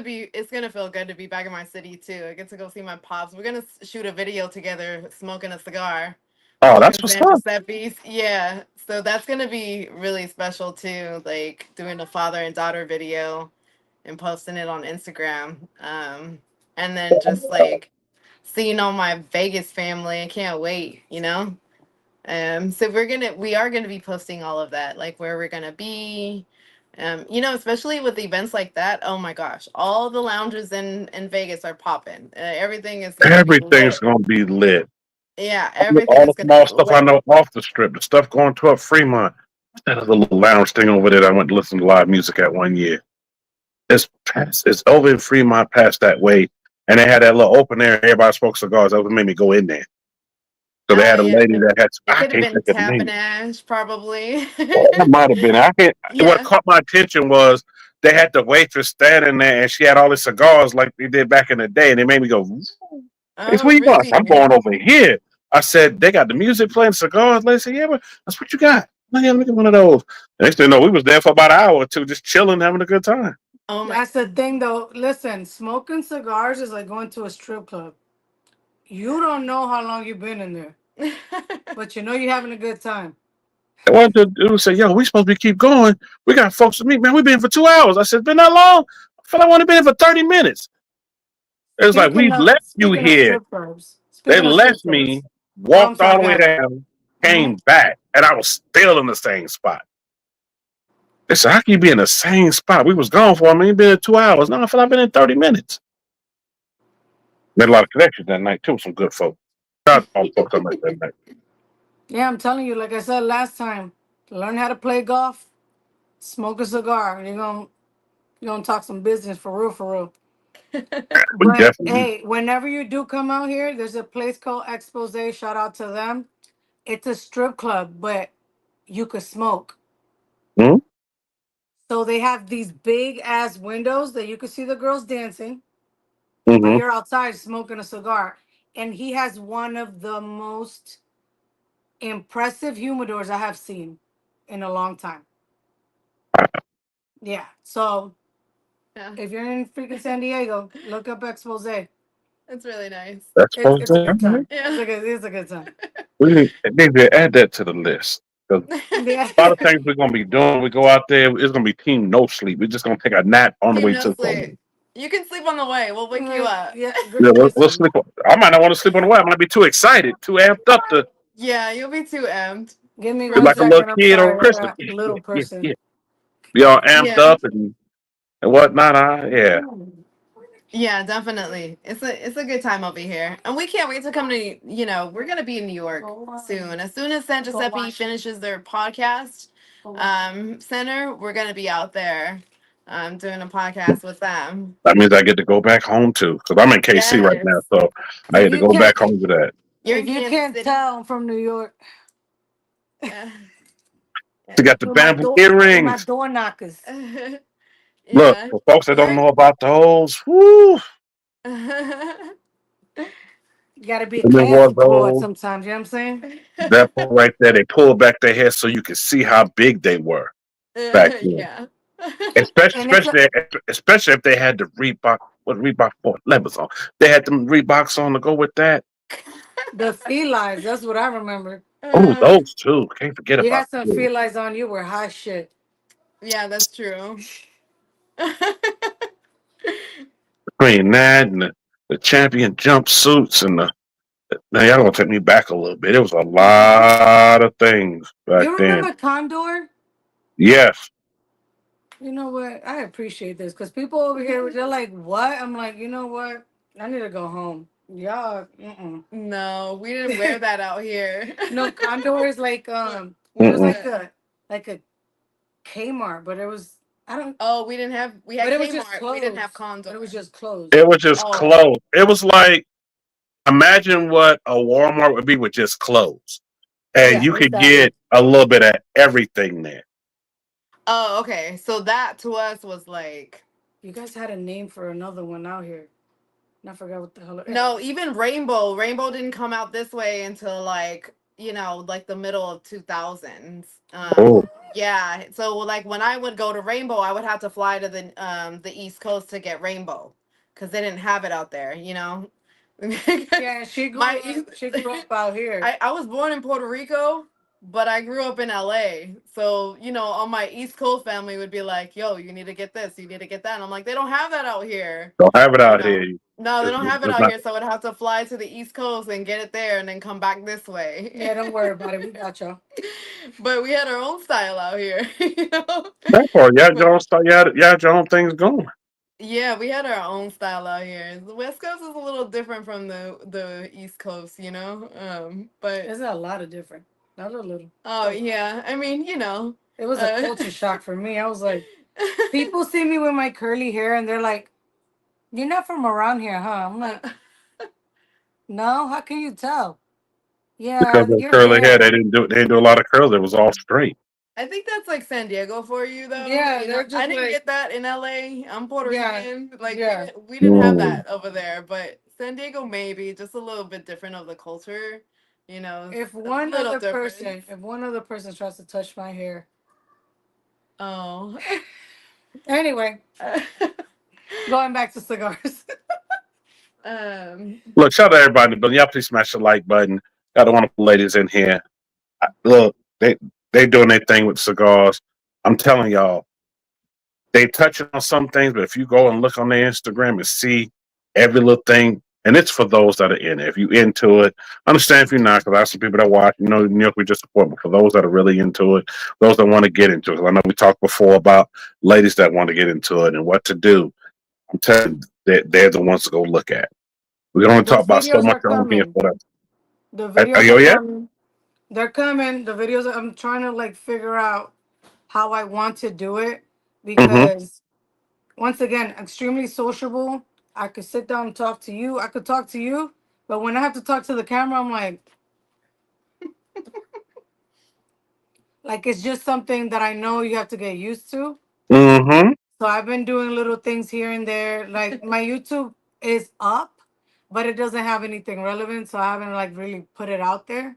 be. It's gonna feel good to be back in my city too. I get to go see my pops. We're gonna shoot a video together, smoking a cigar, Oh, both that's in what's San up. Giuseppe's. Yeah, so that's gonna be really special too. Like doing a father and daughter video and posting it on Instagram. And then just like seeing all my Vegas family. I can't wait. You know. So we are gonna be posting all of that, like where we're gonna be. You know, especially with events like that. Oh my gosh, all the lounges in Vegas are popping. Everything is gonna be Everything's lit. gonna be lit. Yeah, everything All is the gonna small be stuff I lit. know off the strip, the stuff going to up Fremont. That is a little lounge thing over there that I went to listen to live music at one year. It's over in Fremont past that way. And they had that little open air, everybody smoked cigars. That would made me go in there. So they had a Yeah, lady that had it I could have can't been think of the Tap name. and Ash, probably. Well, it might have been. I can't what Yeah. caught my attention was they had the waitress standing there and she had all the cigars like they did back in the day, and they made me go, "Hey, Oh, where you going?" I said, "I'm really? going over here." I said, "They got the music playing, cigars." They said, "Yeah, but that's what you got." Like, yeah, let me get one of those. Next thing you know, we was there for about an hour or two, just chilling, having a good time. Oh my. That's the thing, though. Listen, smoking cigars is like going to a strip club. You don't know how long you've been in there, but you know you're having a good time. And one dude said, "Yo, we supposed to keep going. We got folks to meet, man. We've been for 2 hours." I said, "Been that long? I feel like I only been here for 30 minutes." It was like, "We left you Speaking of here." strip clubs, They speaking of strip left clubs. me, Oh, I'm walked all sorry, the way guys. down, Hmm. came back, and I was still in the same spot. They said, "How can you be in the same spot? We was gone for, I mean, been in 2 hours. No, I feel like I've been in 30 minutes." Made a lot of connections that night, too. Some good folks. Not all folks I met that night. Yeah, I'm telling you, like I said last time, learn how to play golf, smoke a cigar, and you're gonna talk some business for real, for real. We But definitely, hey, whenever you do come out here, there's a place called Expose. Shout out to them. It's a strip club, but you could smoke. hmm? So they have these big ass windows that you could see the girls dancing, but Hmm. you're outside smoking a cigar. And he has one of the most impressive humidors I have seen in a long time. Yeah. So Yeah, if you're in freaking San Diego, look up Expose. it's really nice. That's supposed It's a good to time. Yeah. It's a good time. we need to add that to the list. 'Cause Yeah. a lot of things we're gonna be doing. We go out there. It's gonna be team no sleep. We're just gonna take a nap on the Team way no to sleep. something. You can sleep on the way. We'll wake you up. Yeah. Yeah, we'll Listen. sleep. I might not want to sleep on the way. I'm gonna be too excited, too amped up to Yeah, you'll be too amped. Give me be For one like a little second. sure. I'm kid on sorry. Christmas. Little person. Yeah. Be all amped Yeah. up and whatnot. Yeah. Yeah, definitely. It's a good time over here. And we can't wait to come to, we're gonna be in New York soon. As soon as San Giuseppe finishes their podcast center, we're gonna be out there doing a podcast with them. That means I get to go back home too, because I'm in KC right Yes. now, so I If get to you go can't, back home to that. You're if in you Kansas can't City? tell, I'm from New York. Yeah. She got the bamboo With my earrings. door knockers. Look, Yeah. for folks that don't You're know about those, whoo, You gotta be a women wore classy broad those. sometimes. You know what I'm saying? That part right there, they pulled back their hair so you could see how big they were back then. Yeah. Especially, And it's especially if they had the Reebok, what Reebok for levers on. They had them Reeboks on to go with that. the felines. That's what I remember. Oh, those too. Can't forget You about had some those. felines on. You were high shit. Yeah, that's true. Between that and the champion jumpsuits and the now y'all gonna take me back a little bit. It was a lot of things back You then. remember Condor? Yes. You know what? I appreciate this because people over here they're like, "What?" I'm like, you know what? I need to go home. Y'all, No, we didn't wear that out here. no. Condor is like it What was is Mm-mm. it? like a Kmart, but it was I don't. Oh, we had But it was just Kmart. We didn't have closed. Condor. But it was just closed. It was just Oh. clothes. It was like imagine what a Walmart would be with just clothes. And Yeah, you could exactly. get a little bit of everything there. Oh, okay. So that to us was like You guys had a name for another one out here. I forgot what the hell. No, even Rainbow didn't come out this way until like, like the middle of 2000s. Oh, Yeah, so like when I would go to Rainbow, I would have to fly to the East Coast to get Rainbow because they didn't have it out there, Yeah, she grew up out here. I was born in Puerto Rico, but I grew up in LA. So, all my East Coast family would be like, yo, you need to get this, you need to get that. And I'm like, they don't have that out here. don't have it out here. No, they don't have it It's out not- here. So I would have to fly to the East Coast and get it there and then come back this way. Yeah, don't worry about it. We got y'all. But we had our own style out here, that part, yeah, your own stuff, yeah, your own things going. Yeah, we had our own style out here. The West Coast is a little different from the East Coast, But There's a lot of different. Not a little. oh yeah, I mean, It was a culture shock for me. I was like, people see me with my curly hair and they're like, "You're not from around here, huh?" I'm like, "No, how can you tell?" Because Yeah, of your curly hair, hair. they didn't do a lot of curls. It was all straight. I think that's like San Diego for you, though. Yeah, they're just I didn't like, get that in LA. I'm Puerto yeah, Rican. Like yeah. we didn't have Mm. that over there, but San Diego maybe just a little bit different of the culture. If A one little other different. person, if one other person tries to touch my hair, Oh. anyway, going back to cigars. Look, shout out to everybody in the building. Y'all please smash the like button. Got the wonderful ladies in here. Look, they doing their thing with cigars. I'm telling y'all, they touching on some things, but if you go and look on their Instagram and see every little thing, and it's for those that are in it. If you into it, understand if you're not, because I have some people that watch, New York, we just support, but for those that are really into it, those that want to get into it, 'cause I know we talked before about ladies that want to get into it and what to do. I'm telling you, they're the ones to go look at. We can only talk Those about so videos much are on here coming. for that. The Are videos you are yet? coming. They're coming. The videos. I'm trying to like figure out how I want to do it Mm-hmm. because once again, extremely sociable. I could sit down and talk to you. I could talk to you, but when I have to talk to the camera, I'm like it's just something that I know you have to get used to. Mm-hmm. So I've been doing little things here and there. Like my YouTube is up, but it doesn't have anything relevant, so I haven't like really put it out there.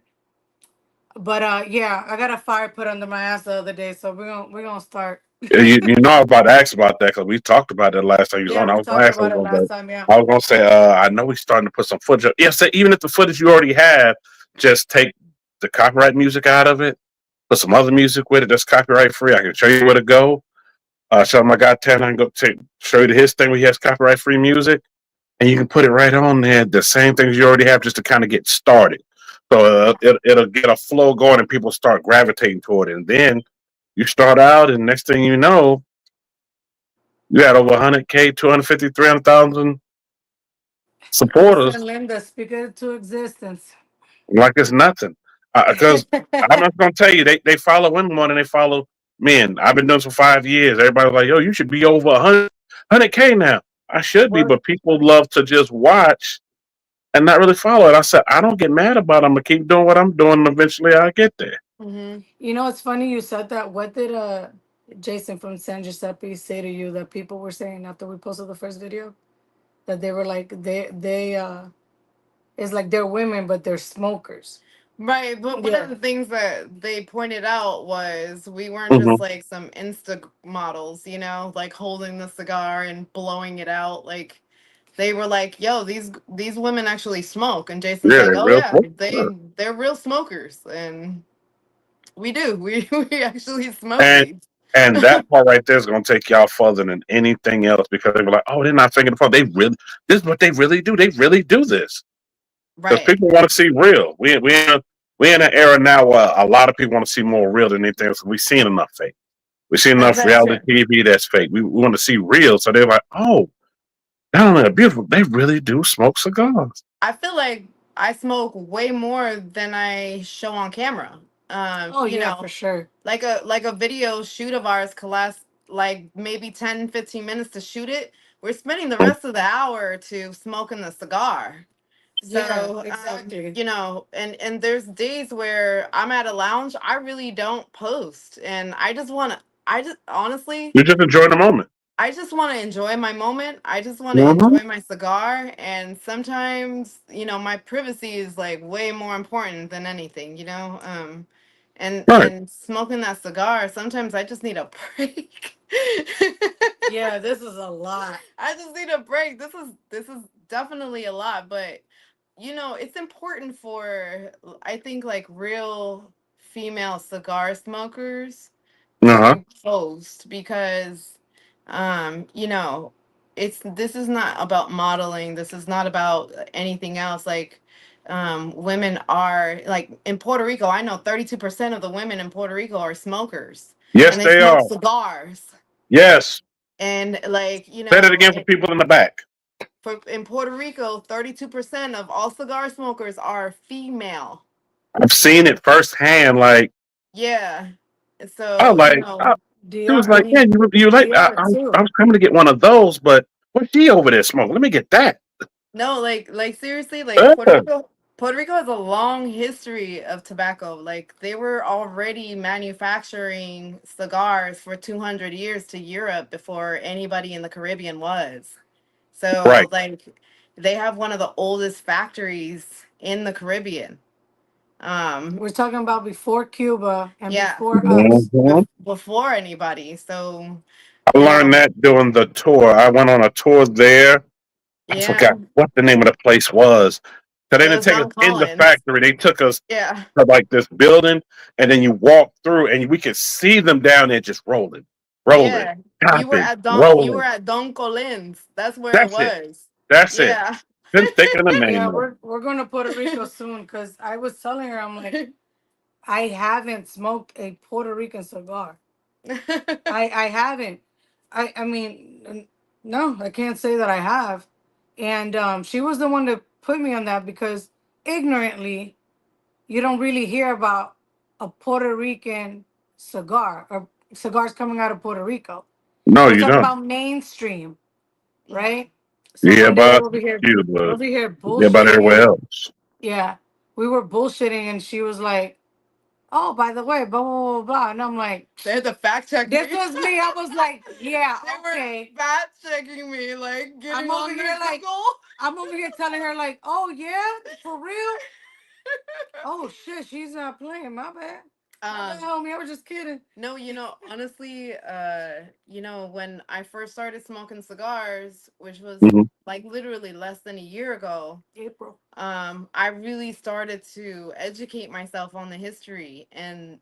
But yeah, I got a fire put under my ass the other day, so we're gonna start. You know, I was about to ask about that because we talked about it last time you was Yeah, on. I we was going talked to ask. about it last time. Yeah. I was going to say. I know we're starting to put some footage up. Yeah, say even if the footage you already have, just take the copyright music out of it, put some other music with it that's copyright free. I can show you where to go. Show my guy Ted. I can go show you his thing where he has copyright free music, and you can put it right on there. The same things you already have, just to kind of get started. So it'll get a flow going, and people start gravitating toward it. And then you start out, and next thing you know, you had over 100K, 250, 300,000 supporters, Listen, Linda, speak it to existence. like it's nothing. Because I'm not going to tell you, they follow women more than they follow men. I've been doing this for 5 years. Everybody's like, yo, you should be over 100K now. I should be, What? but people love to just watch and not really follow it. I said, I don't get mad about it. I'm going to keep doing what I'm doing, and eventually I'll get there. Mm-hmm. You know, it's funny you said that. What did Jason from San Giuseppe say to you that people were saying after we posted the first video? That they were like they it's like they're women but they're smokers. Right, but one of Yeah. the things that they pointed out was we weren't Hmm. just like some Insta models, like holding the cigar and blowing it out. Like they were like, "Yo, these women actually smoke," and Jason's Yeah, like, they're "Oh real. yeah, they're real smokers," and we do. We actually smoke And weed. and that part right there is going to take y'all further than anything else because they were like, oh, they're not thinking of They really, this is what they really do. They really do this because Right. people want to see real. We in an era now where a lot of people want to see more real than anything else. We've seen enough fake. We've seen enough That's reality true. TV that's fake. We want to see real. So they're like, oh, not only are beautiful, they really do smoke cigars. I feel like I smoke way more than I show on camera. Oh yeah, for sure. Like a video shoot of ours could last like maybe 10-15 minutes to shoot it. We're spending the rest of the hour or two smoking the cigar. Yeah, So exactly. and there's days where I'm at a lounge, I really don't post, and I just want to, I just honestly, You just enjoy the moment. I just want to enjoy my moment. I just want to Mhm. enjoy my cigar. And sometimes, my privacy is like way more important than anything. Right. And smoking that cigar, sometimes I just need a break. Yeah, this is a lot. I just need a break. This is definitely a lot, but it's important for, I think, like real female cigar smokers Uh-huh. to post, because you know this is not about modeling, this is not about anything else. Like, women are, like, in Puerto Rico, I know 32% of the women in Puerto Rico are smokers, Yes, and they they smoke are. cigars. Yes. And, like, Say that again for people in the back. in Puerto Rico, 32% of all cigar smokers are female. I've seen it firsthand. Like, Yeah. I So, like, she was like, yeah, you like, DR I too. was coming to get one of those, but what's she over there smoking? Let me get that. no, like seriously, like Uh, Puerto Rico has a long history of tobacco. Like, they were already manufacturing cigars for 200 years to Europe before anybody in the Caribbean was. right. So, like, they have one of the oldest factories in the Caribbean. Um, We're talking about before Cuba and yeah, before us. Mhm. before anybody. So, I you know, learned that doing the tour. I went on a tour there. I yeah, forgot what the name of the place was. So they it didn't was take us Don in the Collins. factory. They took us Yeah. to like this building, and then you walk through, and we could see them down there just rolling, rolling, Yeah, chopping, You were rolling. at Don Collins. That's where it That's it. was. That's it. Yeah. Couldn't think of the Yeah, name of it. we're going to Puerto Rico soon because I was telling her, I'm like, I haven't smoked a Puerto Rican cigar. I haven't. I mean, no, I can't say that I have. And she was the one that put me on that because ignorantly, you don't really hear about a Puerto Rican cigar or cigars coming out of Puerto Rico. No, We're you talking don't. about mainstream, Mhm. right? So Yeah, one day but we're Cuba. over here Yeah, about bullshitting, everywhere and else. yeah, we were bullshitting, and she was like, "Oh, by the way, blah blah blah blah," and I'm like, They had to fact check "This me. was me." I was like, "Yeah, They were okay." fact checking me, like getting I'm over on their here like, Google. I'm over here telling her like, "Oh yeah, for real." Oh shit, she's not playing. My bad. My bad, Um, homie. I was just kidding. no, honestly, when I first started smoking cigars, which was Mhm. like literally less than a year ago, April. I really started to educate myself on the history, and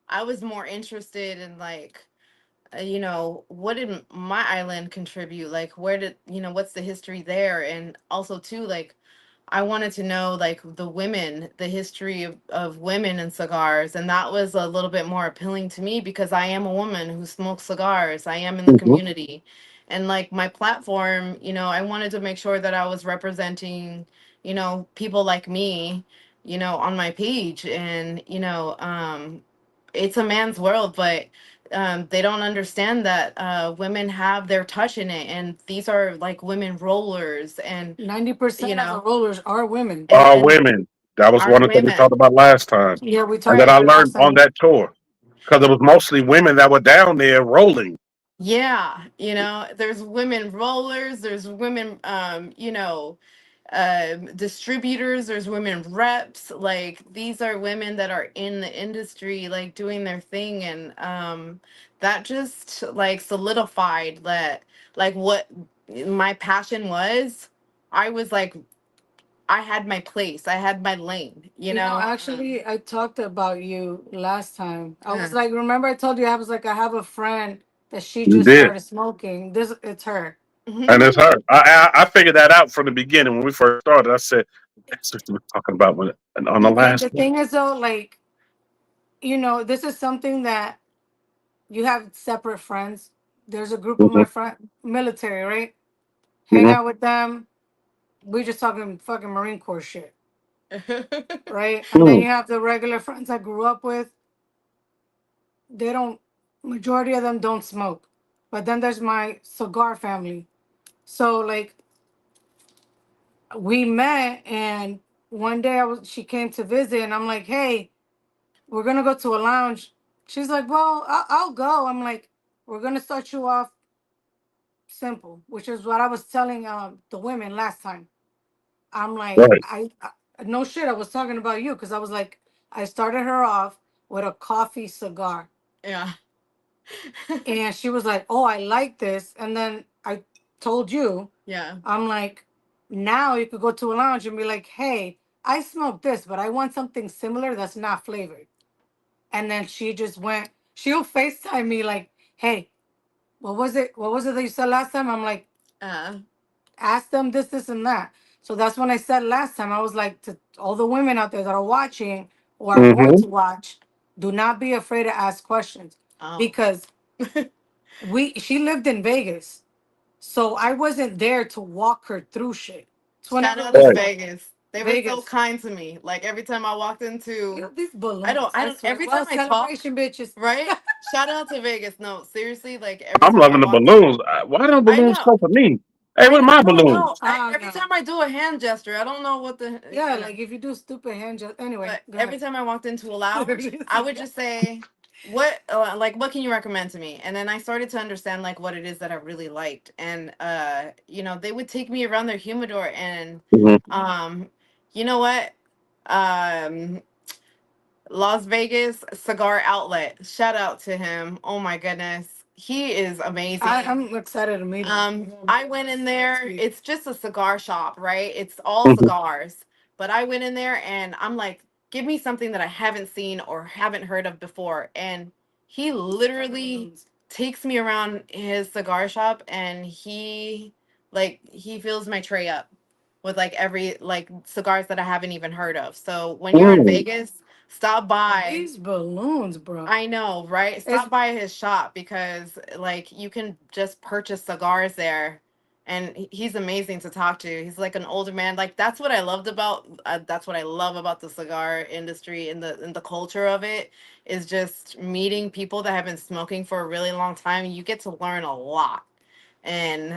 I was more interested in, like, what did my island contribute? Like, where did, what's the history there? And also, too, like, I wanted to know, like, the history of women in cigars. And that was a little bit more appealing to me because I am a woman who smokes cigars. I am in the Mhm. community. And, like, my platform, I wanted to make sure that I was representing, people like me, on my page. And, it's a man's world, but they don't understand that women have their touch in it, and these are like women rollers, and 90% of the know, rollers are women. and Women. That was are one of the things we talked women. about last time, Yeah, we and talked that I about it learned last on time. that tour because it was mostly women that were down there rolling. Yeah, there's women rollers, there's women, distributors, there's women reps. Like, these are women that are in the industry, like, doing their thing. And that just, like, solidified that, like, what my passion was. I was like, I had my place, I had my lane, Actually, I talked about you last time. I was uh, like, remember I told you I was like, I have a friend that she You just did, started smoking. This, it's her. and it's her. I figured that out from the beginning when we first started. I said that's what we were talking about on the And last the one. thing is though, like, this is something that you have separate friends. There's a group of Mhm. my friend military, right? Hang Mhm. out with them. We just talking fucking Marine Corps shit, right? And then Mm. you have the regular friends I grew up with. They don't. Majority of them don't smoke. But then there's my cigar family. So like we met, and one day she came to visit, and I'm like, hey, we're gonna go to a lounge. She's like, well, I'll go. I'm like, we're gonna start you off simple, which is what I was telling the women last time. I'm like, Right. no shit. I was talking about you because I was like, I started her off with a coffee cigar, Yeah. and she was like, "Oh, I like this." And then I told you, Yeah. I'm like, now you could go to a lounge and be like, "Hey, I smoke this, but I want something similar that's not flavored." And then she just went. She'll FaceTime me like, "Hey, what was it? What was it that you said last time?" I'm like, Uh, ask them this, and that. So that's when I said last time, I was like, to all the women out there that are watching or are going Mm-hmm. to watch, do not be afraid to ask questions oh. because she lived in Vegas. So I wasn't there to walk her through shit. So Shout whenever it out to was Right. like Vegas. They were so Vegas, kind to me. Like every time I walked you into, know, these balloons, I I don't, swear. every Well, time I talk, celebration bitches. right? Shout out to Vegas. No, seriously, like every I'm time I loving the walked in, balloons. Why don't I balloons know, come for me? Hey, what are I my don't know. balloons? Every No. time I do a hand gesture, I don't know what the, Yeah, you know. like if you do stupid hand just anyway, But go every ahead. time I walked into a lounge, I would just say, like, what can you recommend to me? And then I started to understand like what it is that I really liked. And they would take me around their humidor and Mhm. um, you know what? Um, Las Vegas Cigar Outlet. Shout out to him. Oh my goodness. He is amazing. I'm excited to meet him. I went in there. It's just a cigar shop, right? It's all Mhm. cigars. But I went in there and I'm like, give me something that I haven't seen or haven't heard of before. And he literally takes me around his cigar shop and he fills my tray up with like every like cigars that I haven't even heard of. So when you're in Mm. Vegas, stop by. These balloons, bro. I know, right? It's Stop by his shop because like you can just purchase cigars there and he's amazing to talk to. He's like an older man. Like that's what I love about the cigar industry and the culture of it is just meeting people that have been smoking for a really long time. You get to learn a lot. And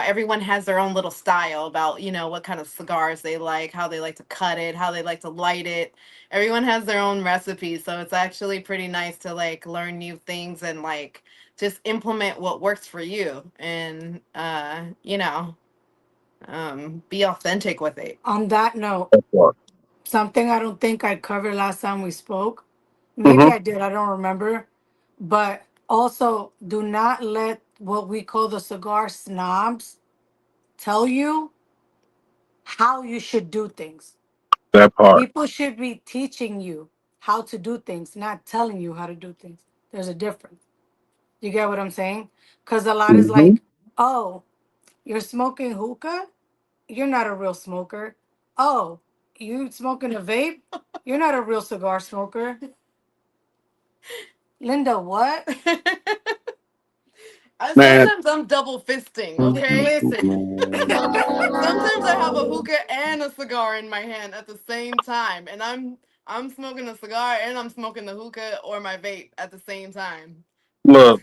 everyone has their own little style about, what kind of cigars they like, how they like to cut it, how they like to light it. Everyone has their own recipes, so it's actually pretty nice to like learn new things and like just implement what works for you and be authentic with it. on that note, That's what. something I don't think I covered last time we spoke. Maybe Mhm. I did, I don't remember. But also, do not let what we call the cigar snobs tell you how you should do things. That part. People should be teaching you how to do things, not telling you how to do things. There's a difference. You get what I'm saying? Because a lot is Hmm. like, oh, you're smoking hookah? You're not a real smoker. Oh, you smoking a vape? You're not a real cigar smoker. Linda, what? Man. Sometimes I'm double fisting, okay? Listen, Sometimes I have a hookah and a cigar in my hand at the same time, and I'm smoking a cigar and I'm smoking the hookah or my vape at the same time. Look,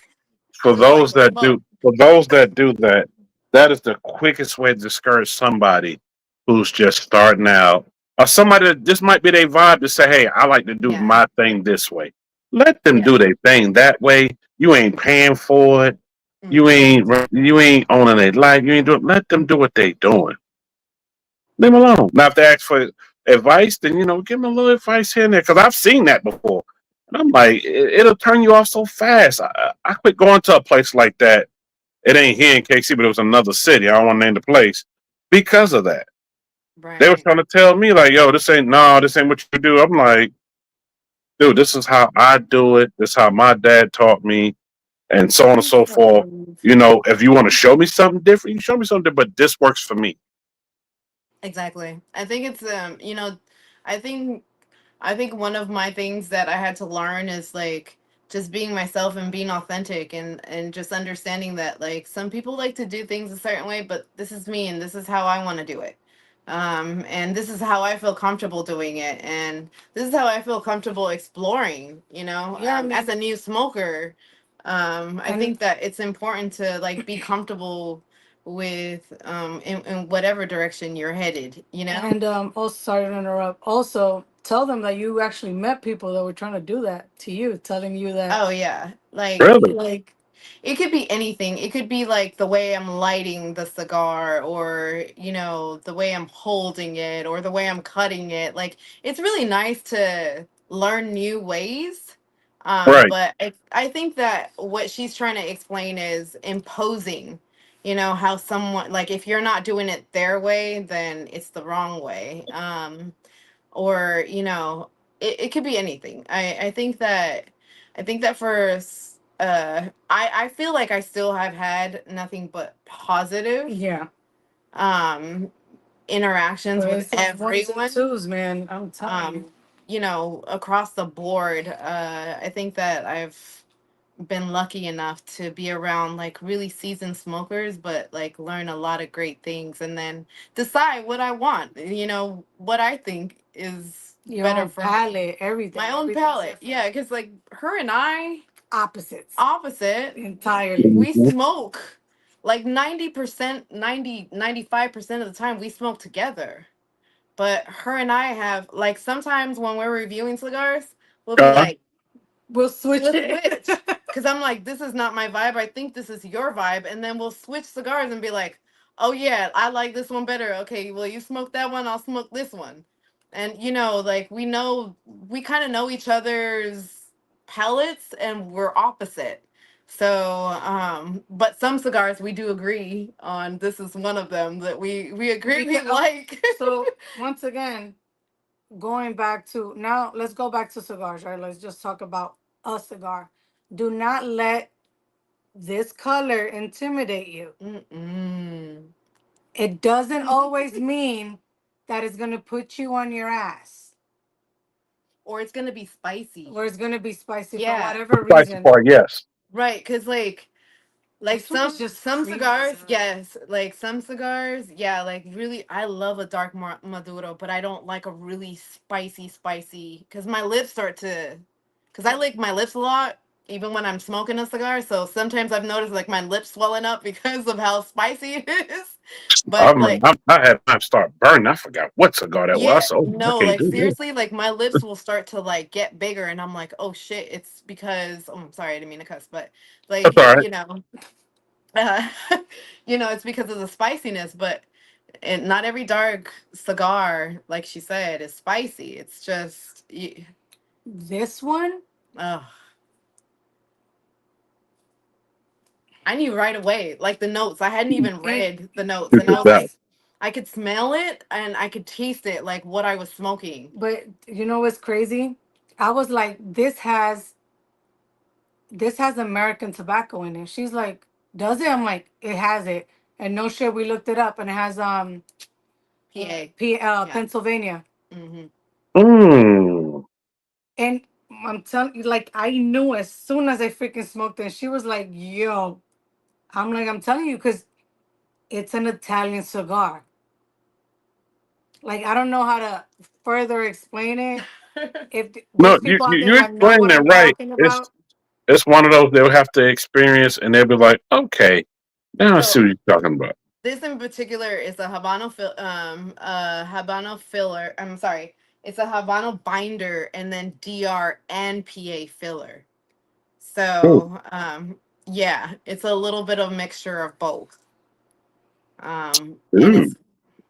I just like to smoke. for those that do that, that is the quickest way to discourage somebody who's just starting out. Or somebody that this might be their vibe to say, hey, I like to do Yeah, my thing this way. Let them yeah. do their thing that way. You ain't paying for it. Hmm. You ain't owning their life. You ain't doing let them do what they doing. Leave them alone. Now if they ask for advice, then give them a little advice here and there. Because I've seen that before. And I'm like, it'll turn you off so fast. I quit going to a place like that. It ain't here in KC, but it was another city. I don't want to name the place because of that. They were Right. trying to tell me like, "Yo, this ain't what you do." I'm like, "Dude, this is how I do it. This is how my dad taught me, and so on and these so forth." balloons. If you want to show me something different, you show me something different. But this works for me. Exactly. I think it's I think I think one of my things that I had to learn is like just being myself and being authentic and just understanding that like some people like to do things a certain way, but this is me and this is how I want to do it. And this is how I feel comfortable doing it, and this is how I feel comfortable exploring. Yeah, I As mean, a new smoker, I and think that it's important to like be comfortable with in whatever direction you're headed. also sorry to interrupt. Also, tell them that you actually met people that were trying to do that to you, telling you that Oh yeah, like Really? like It could be anything. It could be like the way I'm lighting the cigar, or, you know, the way I'm holding it, or the way I'm cutting it. Like, it's really nice to learn new ways. Right. But I think that what she's trying to explain is imposing, you know, how someone, like, if you're not doing it their way, then it's the wrong way. Or, you know, it could be anything. I think that I feel like I still have had nothing but positive Yeah. um interactions But with it's just ones and everyone, twos, man. I'm telling you. you know, across the board. I think that I've been lucky enough to be around like really seasoned smokers, but like learn a lot of great things, and then decide what I want, you know, what I think is Your better own for me. palate, everything. My own Everything's palate. different. Yeah, because like her and I, Opposites. opposite, Entirely. we Mhm. smoke like 90%, 95% of the time we smoke together. But her and I have, like, sometimes when we're reviewing cigars, we'll be Uh, like, We'll switch we'll it. switch. Because I'm like, this is not my vibe. I think this is your vibe. And then we'll switch cigars and be like, oh, yeah, I like this one better. Okay, well, you smoke that one, I'll smoke this one. And, you know, like, we kind of know each other's palates, and we're opposite. So, but some cigars we do agree on. This is one of them that we agree we Because, like. so once again, going back to now, let's go back to cigars, right? Let's just talk about a cigar. Do not let this color intimidate you. Mm-mm. It doesn't always mean that it's gonna put you on your ass Or it's gonna be spicy. or it's gonna be spicy for Yeah, the whatever spicy reason. part, yes. right. Because like This one is just some creamy as cigars, hell. yes, like some cigars, yeah, like really, I love a dark maduro, but I don't like a really spicy. Because my lips start to, because I lick my lips a lot. Even when I'm smoking a cigar, so sometimes I've noticed like my lips swelling up because of how spicy it is. But like, I had mine start burning. I forgot what cigar that was. I yeah, said, oh, I no, can't like do this. seriously, like my lips will start to like get bigger, and I'm like, oh shit, it's because, oh, I'm sorry, I didn't mean to cuss, but That's like, all right. you know, uh, you know, it's because of the spiciness. But not every dark cigar, like she said, is spicy. It's just, This one, oh, I knew right away, like the notes. I hadn't even and read the notes, This and is I was that. like, I could smell it and I could taste it, like what I was smoking. but you know what's crazy? I was like, this has American tobacco in it. She's like, does it? I'm like, it has it. And no shit, we looked it up and it has PA, yeah. Pennsylvania. Hmm. Mm. And I'm telling you, like, I knew as soon as I freaking smoked it. She was like, yo, I'm like, I'm telling you, because it's an Italian cigar. Like, I don't know how to further explain it. If No, there's people out there you that know explained what it I'm right. talking about, It's one of those they'll have to experience, and they'll be like, okay, now I see So what you're talking about. this in particular is a Habano filler. I'm sorry. It's a Habano binder and then DR and PA filler. Ooh. So, yeah, it's a little bit of mixture of both. And Ooh.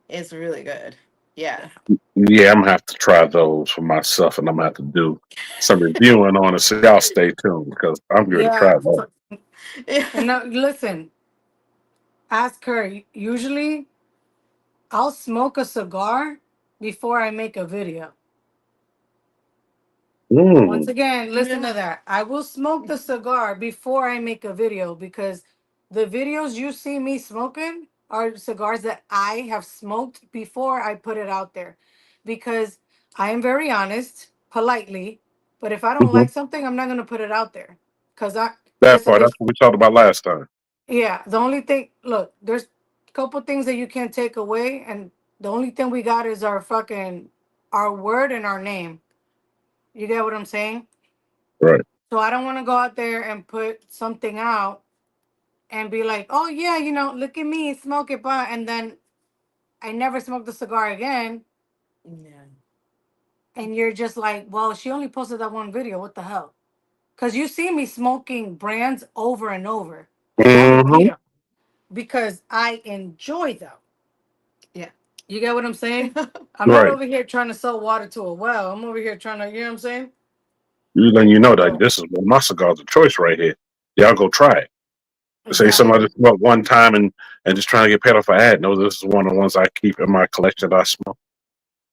it's really good. Yeah. Yeah, I'm gonna have to try those for myself, and I'm gonna have to do some reviewing on it. So y'all stay tuned because I'm going to try yeah. that. And now, listen, ask her. Usually, I'll smoke a cigar before I make a video. Once Mm. again, listen Yeah. to that. I will smoke the cigar before I make a video because the videos you see me smoking are cigars that I have smoked before I put it out there. Because I am very honest, politely, but if I don't Hmm. like something, I'm not gonna put it out there. Cause I That listen, part, that's there's what we talked about last time. yeah, the only thing look, there's a couple things that you can't take away, and the only thing we got is our word and our name. You get what I'm saying? Right. So I don't want to go out there and put something out and be like, oh yeah, look at me, smoke it, but and then I never smoked the cigar again, Yeah. and you're just like, well, she only posted that one video. What the hell? Because you see me smoking brands over and over. Like I repeat Mm-hmm. them because I enjoy them. Yeah. You get what I'm saying? I'm not Right. over here trying to sell water to a well. I'm over here trying to, you know what I'm saying? You letting you know that So, this is one of my cigars of choice right here. Y'all go try it. Say somebody exactly. just smoked one time and just trying to get paid off an ad. No, this is one of the ones I keep in my collection that I smoke.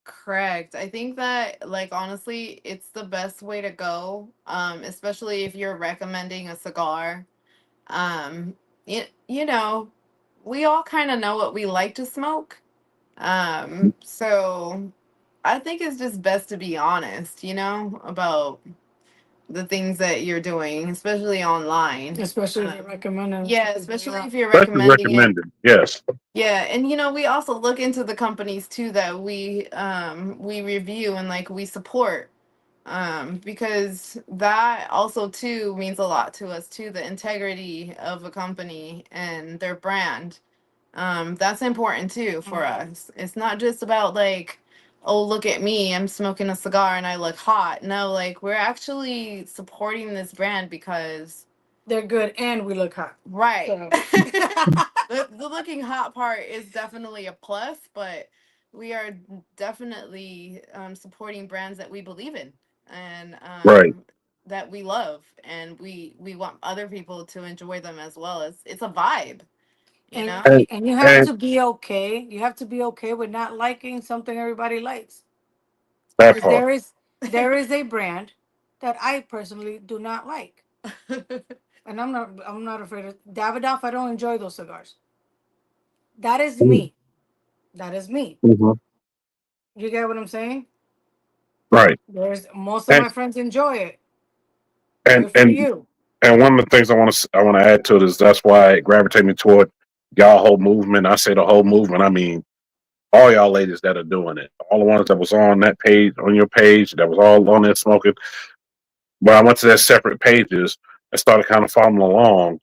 Correct. I think that, like, honestly, it's the best way to go, especially if you're recommending a cigar. Um, you know, we all kind of know what we like to smoke. So I think it's just best to be honest, about the things that you're doing, especially online. Especially if you're recommending Yeah, something. especially Yeah. if you're Especially recommending it. recommended. Yes. Yeah, and we also look into the companies too that we review and like we support, because that also too means a lot to us too, the integrity of a company and their brand. That's important too for us. It's not just about like, oh, look at me, I'm smoking a cigar and I look hot. No, like we're actually supporting this brand because They're good and we look hot. right. So. The looking hot part is definitely a plus, but we are definitely supporting brands that we believe in and Right. that we love, and we want other people to enjoy them as well. It's a vibe, you And know. And and you have and to be okay. You have to be okay with not liking something everybody likes. that Because part. there is a brand that I personally do not like. And I'm not afraid of Davidoff. I don't enjoy those cigars. That is me. That is me. Mm-hmm. You get what I'm saying? Right. There's most of And my friends enjoy it. and Good for and you. and one of the things I want to add to it is that's why it gravitated me toward y'all whole movement. I say the whole movement. I mean all y'all ladies that are doing it. All the ones that was on that page, on your page, that was all on there smoking. But I went to their separate pages and started kind of following along.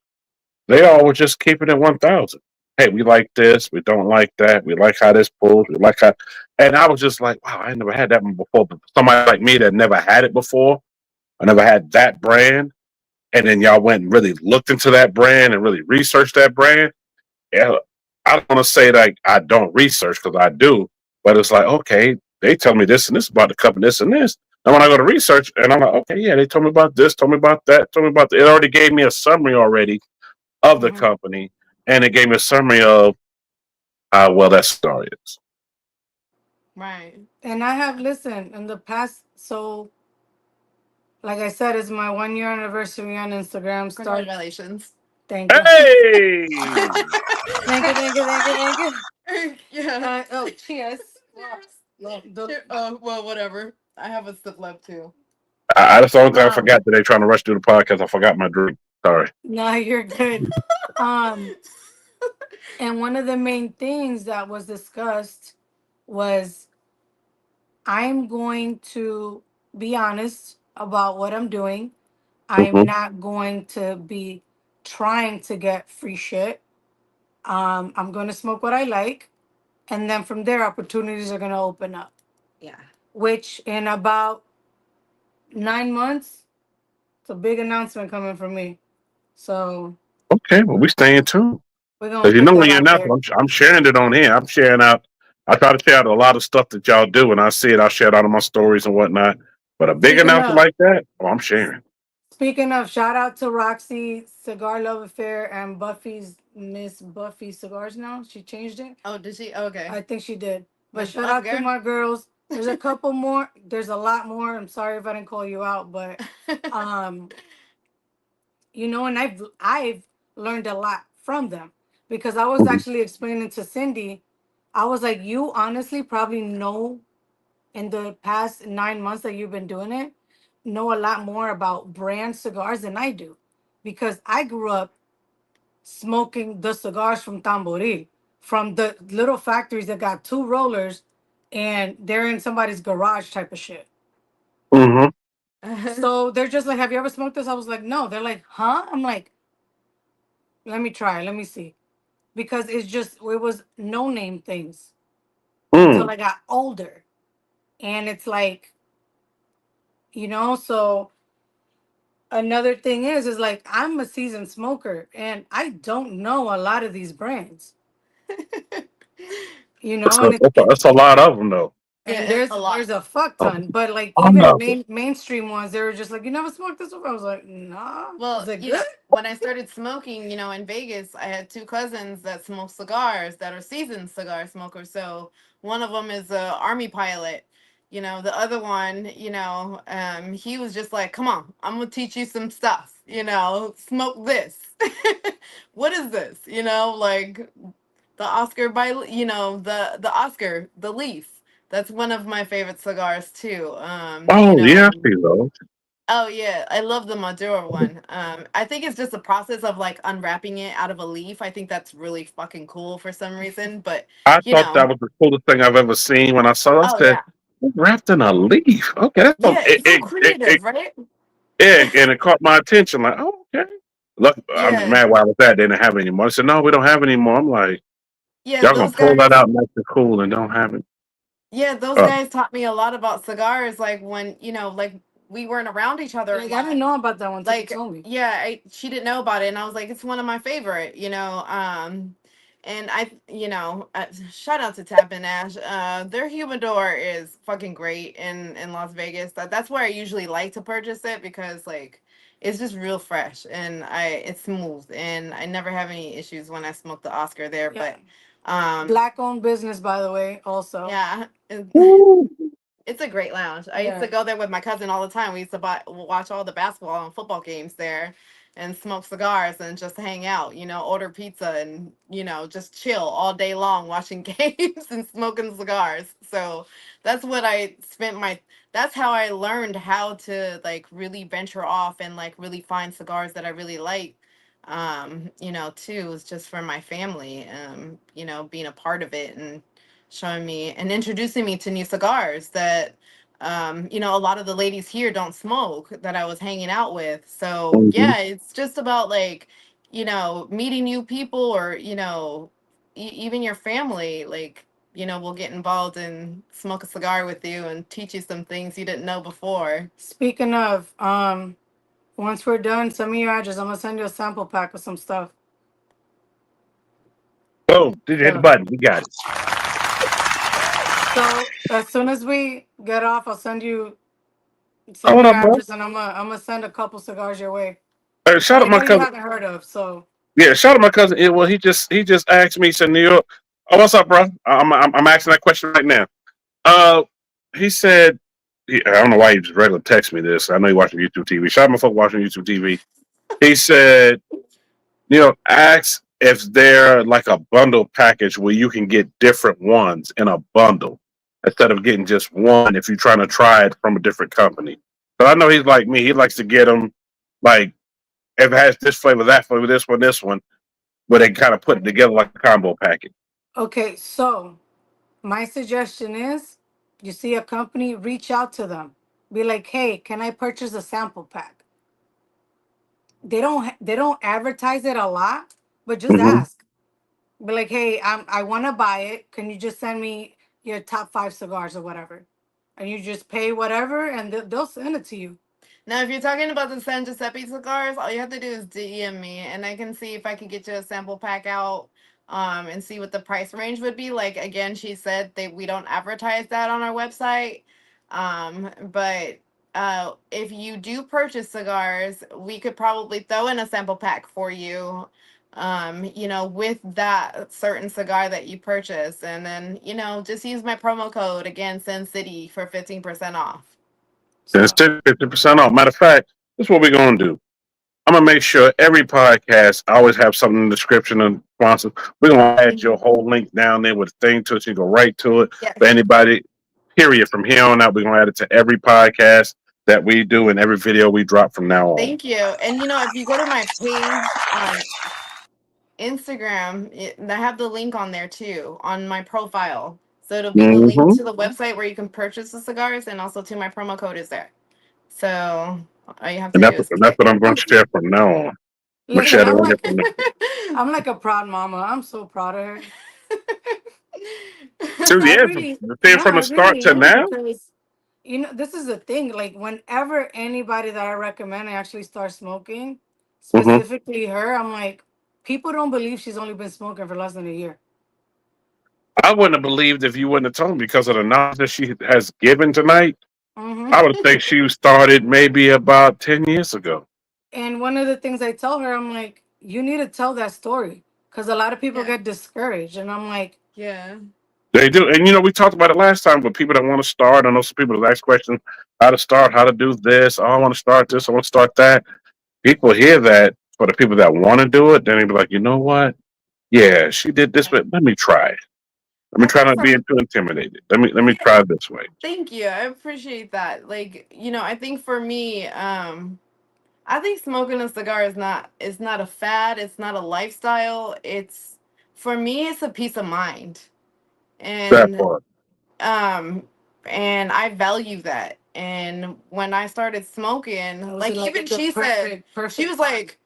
They all were just keeping it 1,000. Hey, we like this. We don't like that. We like how this pulls. We like how. And I was just like, wow, I never had that one before. But somebody like me that never had it before, I never had that brand. And then y'all went and really looked into that brand and really researched that brand. Yeah, I don't want to say that I don't research because I do, but it's like, okay, they tell me this and this about the company, this and this. And when I go to research, and I'm like, okay, yeah, they told me about this, told me about that, told me about that. It already gave me a summary already of the Hmm. company, and it gave me a summary of how well that cigar is. Right. And I have listened in the past. So, like I said, it's my 1 year anniversary on Instagram. Congratulations. Thank you. Hey, Thank you. Thank you. Thank you. Thank you. Yeah. Oh, cheers. Well, whatever. I have a sip left too. that's the only thing I Um, forgot today trying to rush through the podcast. I forgot my drink. Sorry. no, you're good. Um, and one of the main things that was discussed was I'm going to be honest about what I'm doing. I'm Hmm. not going to be trying to get free shit. I'm going to smoke what I like, and then from there, opportunities are going to open up. Yeah. Which in about 9 months, it's a big announcement coming from me. So Okay, well, we staying tuned. we're gonna Because you put know that when you're out announcing, there. I'm sharing it on here. I'm sharing out. I try to share out a lot of stuff that y'all do, and I see it. I share it out of my stories and whatnot. But a big Speaking announcement of, like that, oh, I'm sharing. speaking of, shout out to Roxy, Cigar Love Affair, and Buffy's Miss Buffy Cigars. Now she changed it. Oh, did she? Okay. I think she did. But Miss shout out to Busker. my girls. There's a couple more. There's a lot more. I'm sorry if I didn't call you out, but um, and I've learned a lot from them because I was Mhm. actually explaining to Cindy. I was like, you honestly probably know in the past 9 months that you've been doing it, know a lot more about brand cigars than I do, because I grew up smoking the cigars from Tamboril, from the little factories that got two rollers and they're in somebody's garage type of shit. Mhm. So they're just like, have you ever smoked this? I was like, no. They're like, huh? I'm like, let me try, let me see. Because it was no name things until Mm. I got older. And it's like, so another thing is like I'm a seasoned smoker and I don't know a lot of these brands, It's and it's a lot of them though. Yeah, and it's there's a lot. there's a fuck Oh, ton, but like I even know. mainstream ones, they were just like, you never smoked this before. I was like, nah. Well, Is it good? when I started smoking, in Vegas, I had two cousins that smoke cigars that are seasoned cigar smokers. So one of them is a army pilot. The other one, he was just like, "Come on, I'm gonna teach you some stuff. Smoke this. What is this? Like the Oscar the Oscar, the Leaf. That's one of my favorite cigars too. Oh yeah, I see those. Oh yeah, I love the Maduro one. I think it's just a process of like unwrapping it out of a leaf. I think that's really fucking cool for some reason. But I you thought know, that was the coolest thing I've ever seen when I saw it. I oh said, yeah, "It's wrapped in a leaf." Okay, that's yeah, it's so creative, right? and it caught my attention. Like, oh, okay. Look, I'm just Yeah, mad why was that they didn't have it anymore. I said, no, we don't have it anymore. I'm like, yeah, y'all gonna pull that out and make it cool and don't have it. those Oh, guys taught me a lot about cigars. Like when like we weren't around each other a Like I didn't lot. know about that one until you Like told me. yeah, she didn't know about it, and I was like, it's one of my favorite. And I, shout out to Tap and Ash. Their humidor is fucking great in Las Vegas. That's where I usually like to purchase it because like it's just real fresh and it's smooth and I never have any issues when I smoke the Oscar there. Yeah. But Black owned business, by the way, also. yeah, it's a great lounge. I used to Yeah. go there with my cousin all the time. We used to watch all the basketball and football games there and smoke cigars and just hang out, order pizza and, just chill all day long watching games and smoking cigars. So that's what that's how I learned how to like really venture off and like really find cigars that I really like. Too, is just for my family, being a part of it and showing me and introducing me to new cigars that a lot of the ladies here don't smoke that I was hanging out with. So mhm. yeah, it's just about like meeting new people or even your family like will get involved and smoke a cigar with you and teach you some things you didn't know before. Speaking of, once we're done, send me your address. I'm gonna send you a sample pack of some stuff. Boom! Did you hit the So, button? We got it. so as soon as we get off, I'll send me Hold your up, bro. address, and I'm gonna send a couple cigars your way. Shout out my Anybody you cousin. haven't heard of. So Yeah, shout out my cousin. Yeah, well, he just asked me. He said, New York. Oh, what's up, bro? I'm asking that question right now. Uh, he said, I don't know why he just regular text me this. I know he watching YouTube TV. Shout out my folk watching YouTube TV. He said, ask if they're like a bundle package where you can get different ones in a bundle instead of getting just one if you're trying to try it from a different company. But I know he's like me. He likes to get them like if it has this flavor, that flavor, this one, where they kind of put it together like a combo package. okay, so my suggestion is, you see a company, reach out to them. Be like, hey, can I purchase a sample pack? They don't advertise it a lot, but just Mm-hmm. ask. Be like, hey, I want to buy it. Can you just send me your top 5 cigars or whatever? And you just pay whatever, and they'll send it to you. Now, if you're talking about the San Giuseppe cigars, all you have to do is DM me, and I can see if I can get you a sample pack out, and see what the price range would be. Like again, she said we don't advertise that on our website, but if you do purchase cigars, we could probably throw in a sample pack for you, with that certain cigar that you purchase, and then just use my promo code again, Sin City, for 15% off. And it's So 50% off. Matter of fact, this is what we're gonna do. I'm gonna make sure every podcast I always have something in the description and sponsor. We're gonna add your whole link down there with a thing to it. So you can go right to it Yes. for anybody. Period. From here on out, we're gonna add it to every podcast that we do and every video we drop from now on. Thank you. And if you go to my page on Instagram, I have the link on there too on my profile. So it'll be the link Mm-hmm. to the website where you can purchase the cigars, and also to my promo code is there. So all you have to And do that's is what, that's what I'm gonna share from now on. I'm gonna listen, share it right here from now. I'm like a proud mama. I'm so proud of her. So I yeah, really, the thing no, from I the start really to am now. because You know, this is the thing. Like, whenever anybody that I recommend actually starts smoking, Hmm. specifically her, I'm like, people don't believe she's only been smoking for less than a year. I wouldn't have believed if you wouldn't have told me because of the knowledge that she has given tonight. I Hmm would think she started maybe about 10 years ago. And one of the things I tell her, I'm like, you need to tell that story because a lot of people Yeah. get discouraged. And I'm like, Yeah. They do. And, we talked about it last time, but people that want to start, I know some people that ask questions, how to start, how to do this. Oh, I want to start this. I want to start that. People hear that. For the people that want to do it, then they be like, you know what? Yeah, she did this, but let me try. Let me I try think not being some. too intimidated. Let me Yeah. try this way. Thank you. I appreciate that. Like, I think for me, I think smoking a cigar is not a fad. It's not a lifestyle. It's for me. It's a peace of mind, That and part. um, and I value that. And when I started smoking, was it like like even the she said, she perfect was time? like,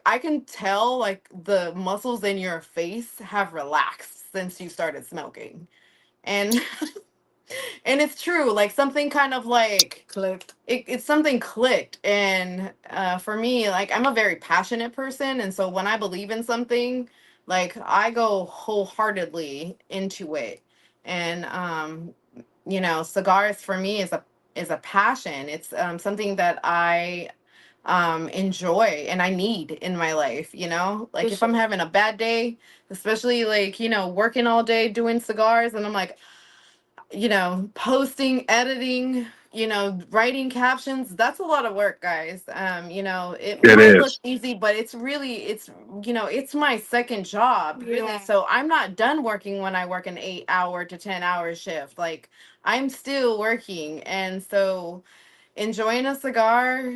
I can tell like the muscles in your face have relaxed since you started smoking, and and it's true. Like something kind of like Clicked. it's something clicked. And for me, like I'm a very passionate person, and so when I believe in something, like I go wholeheartedly into it. And cigars for me is a passion. It's something that I enjoy and I need in my life. Like if This I'm having a bad day, especially like working all day doing cigars, and I'm like, posting, editing, writing captions, that's a lot of work, guys. It It might look is. easy, but it's my second job, really. Yeah. So I'm not done working when I work an 8 hour to 10 hour shift. Like I'm still working. And so enjoying a cigar,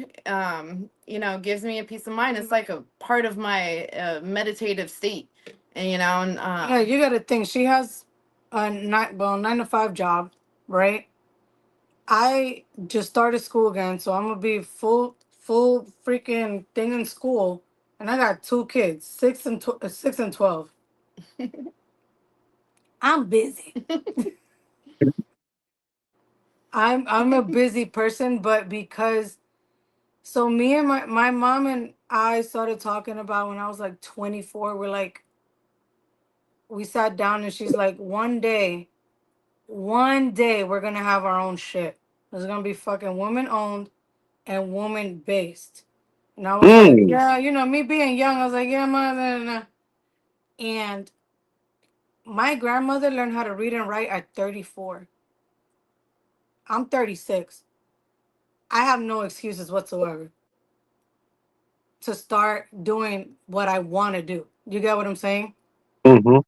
gives me a peace of mind. It's like a part of my meditative state. And Yeah, you got to think she has a 9 to 5 job, right? I just started school again, so I'm gonna be full freaking thing in school, and I got 2 kids, 6 and 12. I'm busy. I'm a busy person, but because so me and my mom and I started talking about when I was like 24. We sat down and she's like, one day we're gonna have our own shit. It's gonna be fucking woman owned and woman based. And I was like, Mm. yeah, me being young, I was like, yeah, mother. And my grandmother learned how to read and write at 34. I'm 36. I have no excuses whatsoever to start doing what I want to do. You get what I'm saying? Hmm.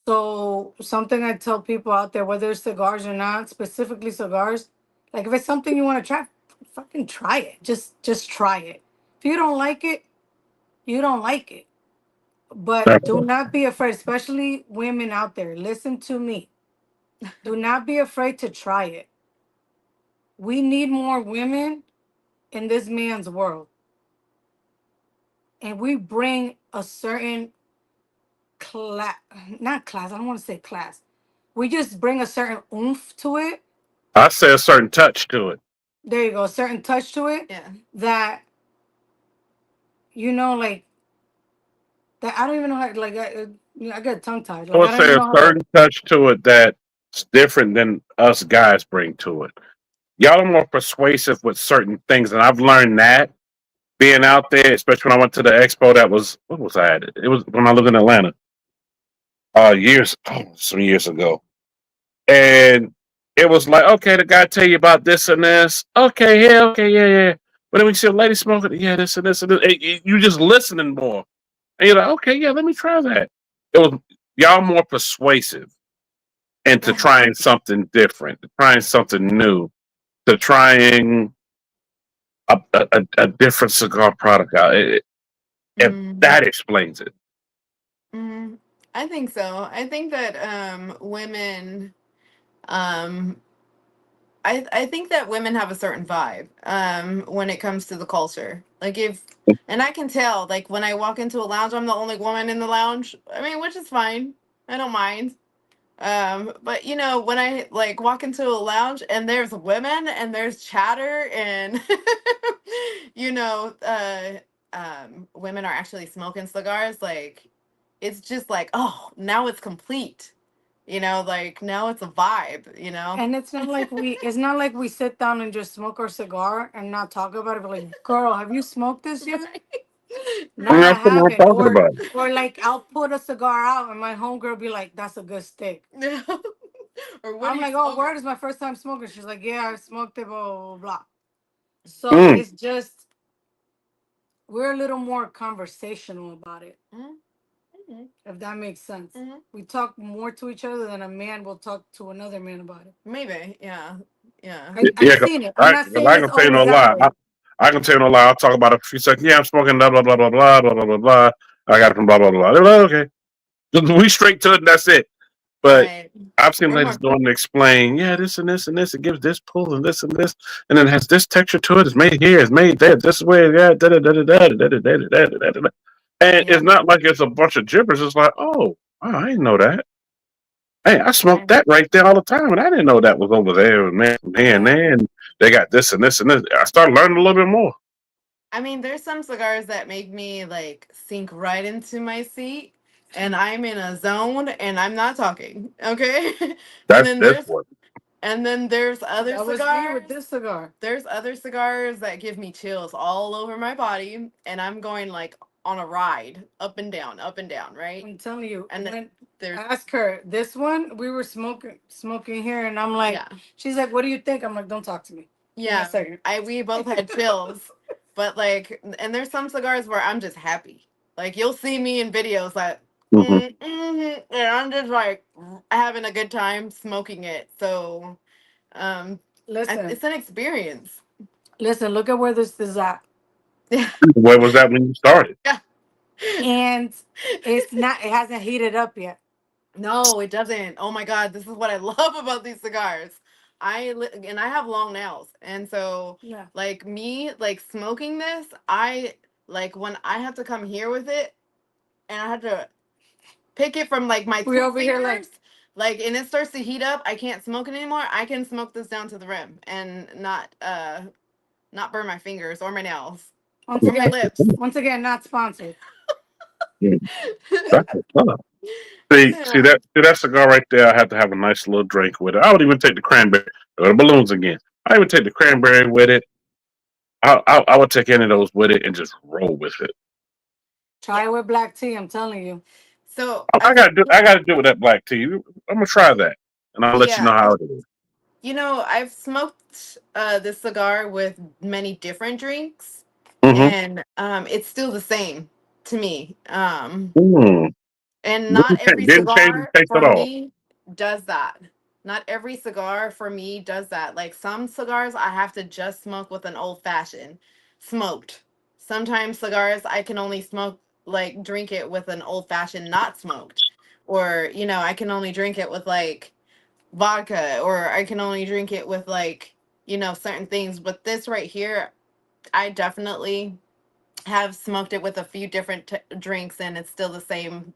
So something I tell people out there, whether it's cigars or not, specifically cigars, like if it's something you want to try, fucking try it. Just try it. If you don't like it, you don't like it. That But do part. not be afraid, especially women out there. Listen to me. Do not be afraid to try it. We need more women in this man's world. And we bring a certain class, not class, I don't want to say class. We just bring a certain oomph to it. I say a certain touch to it. There you go, a certain touch to it yeah. that, like, that I don't even know how, like, I get tongue tied. I Like, I would don't say even a know how to. certain touch to it that's different than us guys bring to it. Y'all are more persuasive with certain things, and I've learned that being out there, especially when I went to the expo. That was what was I at? It was when I lived in Atlanta, some years ago, and it was like, okay, the guy tell you about this and this. Okay, yeah, okay, yeah, yeah. But then we see a lady smoking, yeah, this and this and this. You just listening more, and you're like, okay, yeah, let me try that. It was y'all more persuasive into Uh-huh. trying something different, to trying something new, to trying a different cigar product out. If Mm, that explains it. mm, I think so. I think that women, um, I think that women have a certain vibe when it comes to the culture. Like and I can tell, like when I walk into a lounge, I'm the only woman in the lounge. I mean, which is fine. I don't mind. But you know, when I like walk into a lounge and there's women and there's chatter and you know, women are actually smoking cigars, like it's just like, oh, now it's complete. You know, like now it's a vibe, you know? And it's not like we sit down and just smoke our cigar and not talk about it. But like, girl, have you smoked this yet? No, I mean, I that's what I'm haven't. talking about. Or like I'll put a cigar out and my homegirl be like, "That's a good stick." Yeah. Or what I'm do you like, "Oh, smoke? word is my first time smoking." She's like, "Yeah, I smoked it, blah blah blah." So Mm. it's just we're a little more conversational about it, Mm-hmm. if that makes sense. Mm-hmm. We talk more to each other than a man will talk to another man about it. Maybe, yeah. Yeah. I've Yeah, 'cause seen it. I'm not 'cause saying I it's can tell you always no that lie. way. I can tell you no lie. I'll talk about it for a few seconds. Yeah, I'm smoking blah blah blah blah blah blah blah blah blah. I got it from blah blah blah. They're like, okay, we straight to it. And that's it. But Right. I've seen We're ladies more going and explain, yeah, this and this and this. It gives this pull and this, and then it has this texture to it. It's made here. It's made there. This way. Yeah. Da da da da da da da da da da da. And yeah. it's not like it's a bunch of gibberish. It's like, oh, I didn't know that. Hey, I smoked Right. that right there all the time, and I didn't know that was over there and man, here and Yeah. there. And they got this and this and this. I started learning a little bit more. I mean, there's some cigars that make me like sink right into my seat and I'm in a zone and I'm not talking. Okay. and That's then this there's one. and then there's other That was me with cigars. this cigar. There's other cigars that give me chills all over my body and I'm going like on a ride up and down, right? I'm telling you, And then when there's ask her this one, we were smoking here, and I'm like, yeah. she's like, "What do you think?" I'm like, "Don't talk to me." Give me a Yeah. second. We both had chills. But like and there's some cigars where I'm just happy. Like you'll see me in videos like Hmm. and I'm just like having a good time smoking it. So um Listen, it's an experience. listen. Look at where this is at, Yeah. Where was that when you started? Yeah. and it's not. It hasn't heated up yet. No, it doesn't. Oh my god, this is what I love about these cigars. And I have long nails, and so Yeah. like me, like smoking this, I like when I have to come here with it, and I have to pick it from like my We two over here like fingers, like, and it starts to heat up. I can't smoke it anymore. I can smoke this down to the rim and not burn my fingers or my nails once or my again, lips. not sponsored. Mm. That's what's up. Yeah. See that cigar right there. I have to have a nice little drink with it. I would even take the cranberry or the balloons again. I would take the cranberry with it. I would take any of those with it and just roll with it. Try it with black tea. I'm telling you. So I gotta do it with that black tea. I'm gonna try that, and I'll let you know yeah, how it is. you know, I've smoked this cigar with many different drinks, Mm-hmm. and it's still the same to me. Mm. And not every Didn't change the cigar taste at for all. me does that. Not every cigar for me does that. Like some cigars, I have to just smoke with an old fashioned, smoked. Sometimes cigars, I can only smoke, like drink it with an old fashioned, not smoked. Or, you know, I can only drink it with like vodka, or I can only drink it with like, you know, certain things. But this right here, I definitely have smoked it with a few different drinks and it's still the same.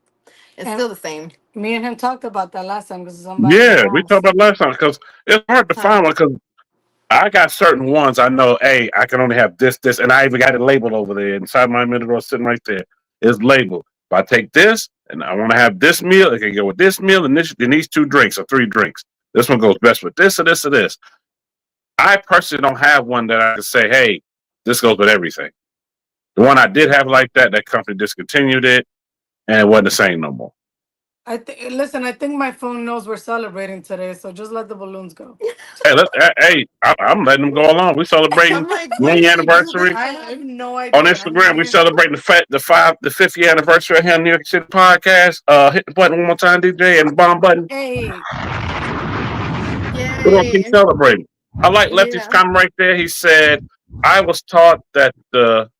It's And still the same. me and him talked about that last time because somebody had Yeah, we talked asked. about last time because it's hard to Huh. find one because I got certain ones I know. Hey, I can only have this, and I even got it labeled over there inside my middle sitting right there. It's labeled. If I take this and I want to have this meal, it can go with this meal and this and these two drinks or three drinks. This one goes best with this or this or this. I personally don't have one that I can say, hey, this goes with everything. The one I did have like that, that company discontinued it and it wasn't the same no more. Listen, I think my phone knows we're celebrating today, so just let the balloons go. I'm letting them go along. We celebrating I'm like, when 1 year did you do this? anniversary I have no on idea. I'm Instagram. not We even. celebrating the 5th year anniversary of here in New York City podcast. Hit the button one more time, DJ, and the bomb button. Hey, We're gonna keep Yay. celebrating. I like Lefty's Yeah. comment right there. He said, "I was taught that the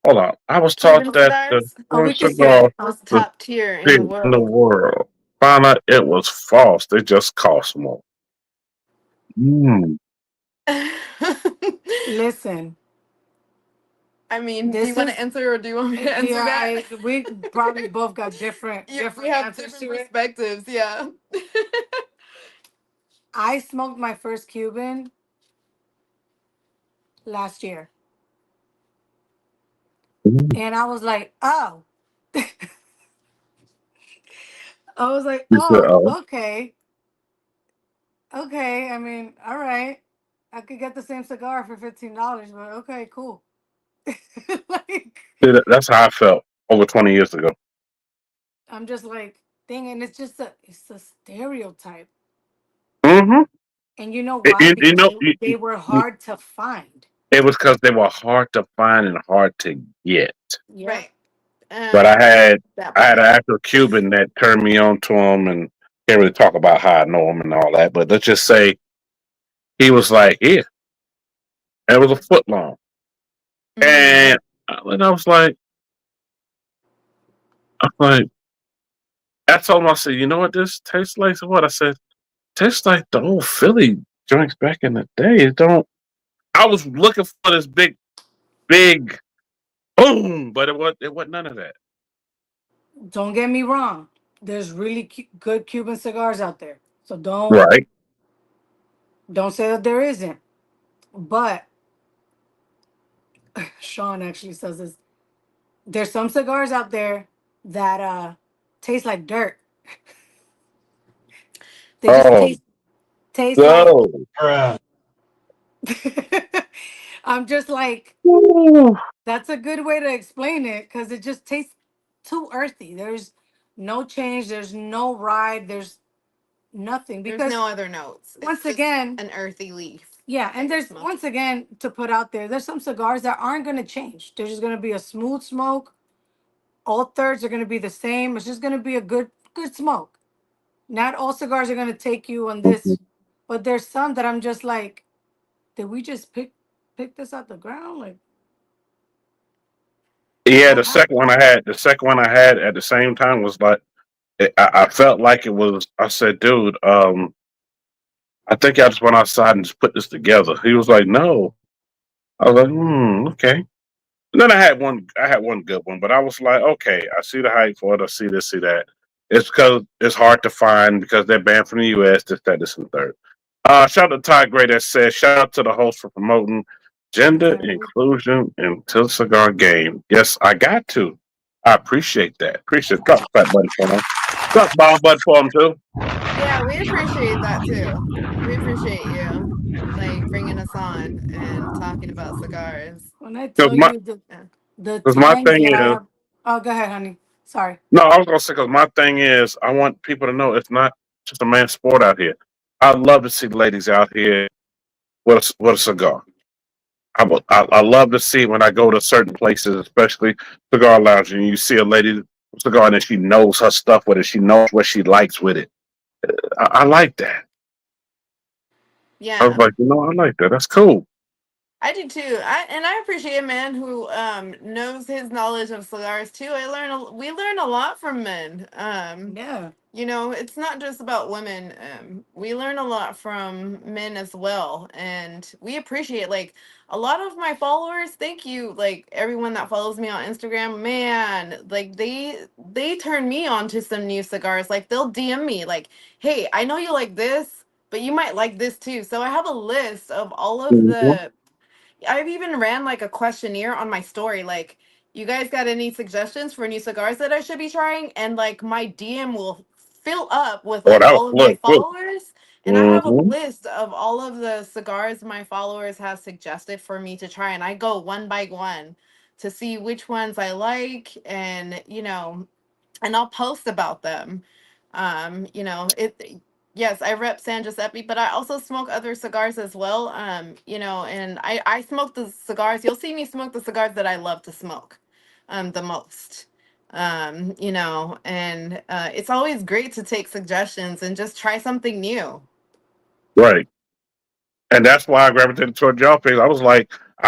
hold on. I was taught Cuban that the cigars oh, we can see cigar it. was was top tier in big the in the world. world. Found out it was false. They just cost more." Mm. Listen, I mean, do This you want is to answer or do you want me to answer that? we probably both got different We different have answers different to it. perspectives, yeah. I smoked my first Cuban last year, and I was like, oh, I was like, You said, oh, oh, okay, okay. I mean, all right, I could get the same cigar for $15, but okay, cool. Like, see, that's how I felt over 20 years ago. I'm just like, dang, and it's a stereotype, Mm-hmm. and you know why? You Because know, they were hard to find. it was because they were hard to find and hard to get. Yep. Right. But That I had an part. actual Cuban that turned me on to him, and can't really talk about how I know him and all that. But let's just say he was like, yeah, and it was a foot long, Mm. and I was like, like, I told him, I said, you know what this tastes like? So what? I said, tastes like the old Philly joints back in the day. It don't. I was looking for this big boom, but it wasn't none of that. Don't get me wrong. There's really good Cuban cigars out there. So Right. don't say that there isn't. But Sean actually says this. There's some cigars out there that taste like dirt. They just Oh, taste like so. Bruh. I'm just like, Ooh. that's a good way to explain it because it just tastes too earthy. There's no change, there's no ride, there's nothing. There's Because no other notes. It's once just again, an earthy leaf yeah, that and you're there's smoking. once again to put out there, there's some cigars that aren't gonna change. They're just gonna be a smooth smoke. All thirds are gonna be the same. It's just gonna be a good smoke. Not all cigars are gonna take you on this, but there's some that I'm just like, did we just pick this out the ground? Like, Yeah, what happened? the second one I had at the same time was like, I felt like it was. I said, dude, I think I just went outside and just put this together. He was like, no. I was like, okay. And then I had one good one, but I was like, okay, I see the hype for it. I see this, see that. It's because it's hard to find because they're banned from the U.S. This, and third. Shout out to Ty Gray that says, shout out to the host for promoting gender Exactly. inclusion into the cigar game. Yes, I got to. I appreciate that. Appreciate it. Drop the fat button for him. Drop the bomb button for him too. Yeah, we appreciate that too. We appreciate you like bringing us on and talking about cigars. When I Because tell you Yeah. the my times thing that I is, have, oh, go ahead, honey. Sorry. no, I was gonna say because my thing is, I want people to know it's not just a man's sport out here. I love to see ladies out here with a cigar. I love to see when I go to certain places, especially cigar lounge, and you see a lady with a cigar and she knows her stuff with it. She knows what she likes with it. I like that. I was Yeah. like, I like that. That's cool. I do too. I appreciate a man who knows his knowledge of cigars too. We learn a lot from men. Yeah. You know, it's not just about women. We learn a lot from men as well, and we appreciate like a lot of my followers. Thank you, like everyone that follows me on Instagram. Man, like they turn me on to some new cigars. Like they'll DM me like, "Hey, I know you like this, but you might like this too." So I have a list of all of Mhm. the I've even ran like a questionnaire on my story, like, you guys got any suggestions for new cigars that I should be trying? And like my DM will fill up with Oh, like that was all of my slick too. followers. And I have a Mm-hmm. list of all of the cigars my followers have suggested for me to try. And I go one by one to see which ones I like and, and I'll post about them. Yes, I rep San Giuseppe, but I also smoke other cigars as well. And I smoke the cigars. You'll see me smoke the cigars that I love to smoke the most. And it's always great to take suggestions and just try something new. Right. And that's why I gravitated toward y'all page. I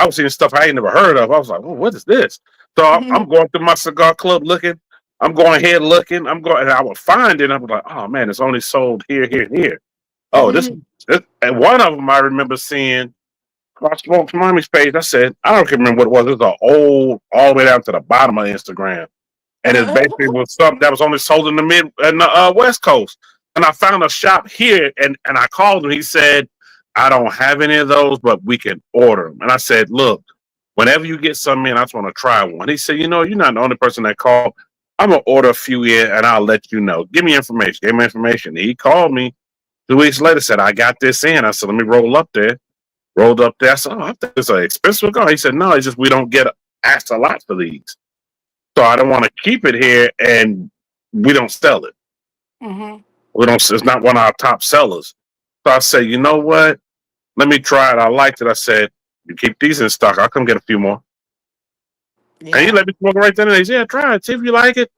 was seeing stuff I ain't never heard of. I was like, oh, what is this? So I'm going through my cigar club looking. I'm going ahead looking. And I would find it. And I was like, oh man, it's only sold here, here, and here. Oh, this, and one of them I remember seeing. I spoke to Mommy's page. I said, I don't remember what it was. It was an old, all the way down to the bottom of Instagram. And it basically was something that was only sold in the West Coast. And I found a shop here, and I called him. He said, I don't have any of those, but we can order them. And I said, look, whenever you get some in, I just want to try one. He said, you're not the only person that called. I'm gonna order a few in, and I'll let you know. Give me information. Give me information. He called me 2 weeks later, said, I got this in. I said, let me roll up there. Rolled up there. I said, I think it's an expensive cigar. He said, no, it's just we don't get asked a lot for these. So I don't want to keep it here and we don't sell it. Mm-hmm. We don't. It's not one of our top sellers. So I said, you know what? Let me try it. I liked it. I said, you keep these in stock. I'll come get a few more. Yeah. And he let me smoke right then and there. He said, yeah, try it. See if you like it.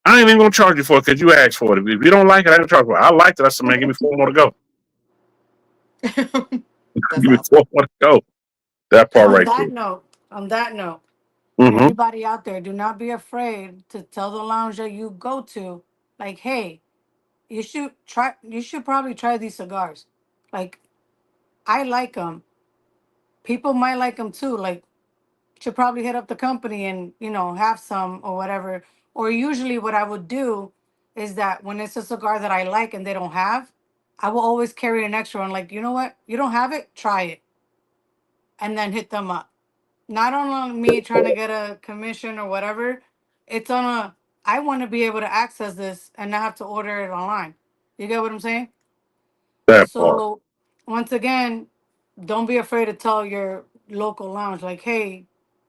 I ain't even gonna charge you for it because you asked for it. If you don't like it, I ain't gonna charge for it. I liked it. I said, man, give me 4 more to go. That's Give me awesome. 4 more to go. That part right there. On that note, Mm-hmm. everybody out there, do not be afraid to tell the lounge that you go to, like, hey, you should probably try these cigars. Like, I like them. People might like them too. Like, should probably hit up the company and have some or whatever. Or usually, what I would do is that when it's a cigar that I like and they don't have, I will always carry an extra one. Like, you know what? You don't have it, try it, and then hit them up. Not on me trying to get a commission or whatever. It's on I want to be able to access this and not have to order it online. You get what I'm saying? That part. So once again, don't be afraid to tell your local lounge, like, hey,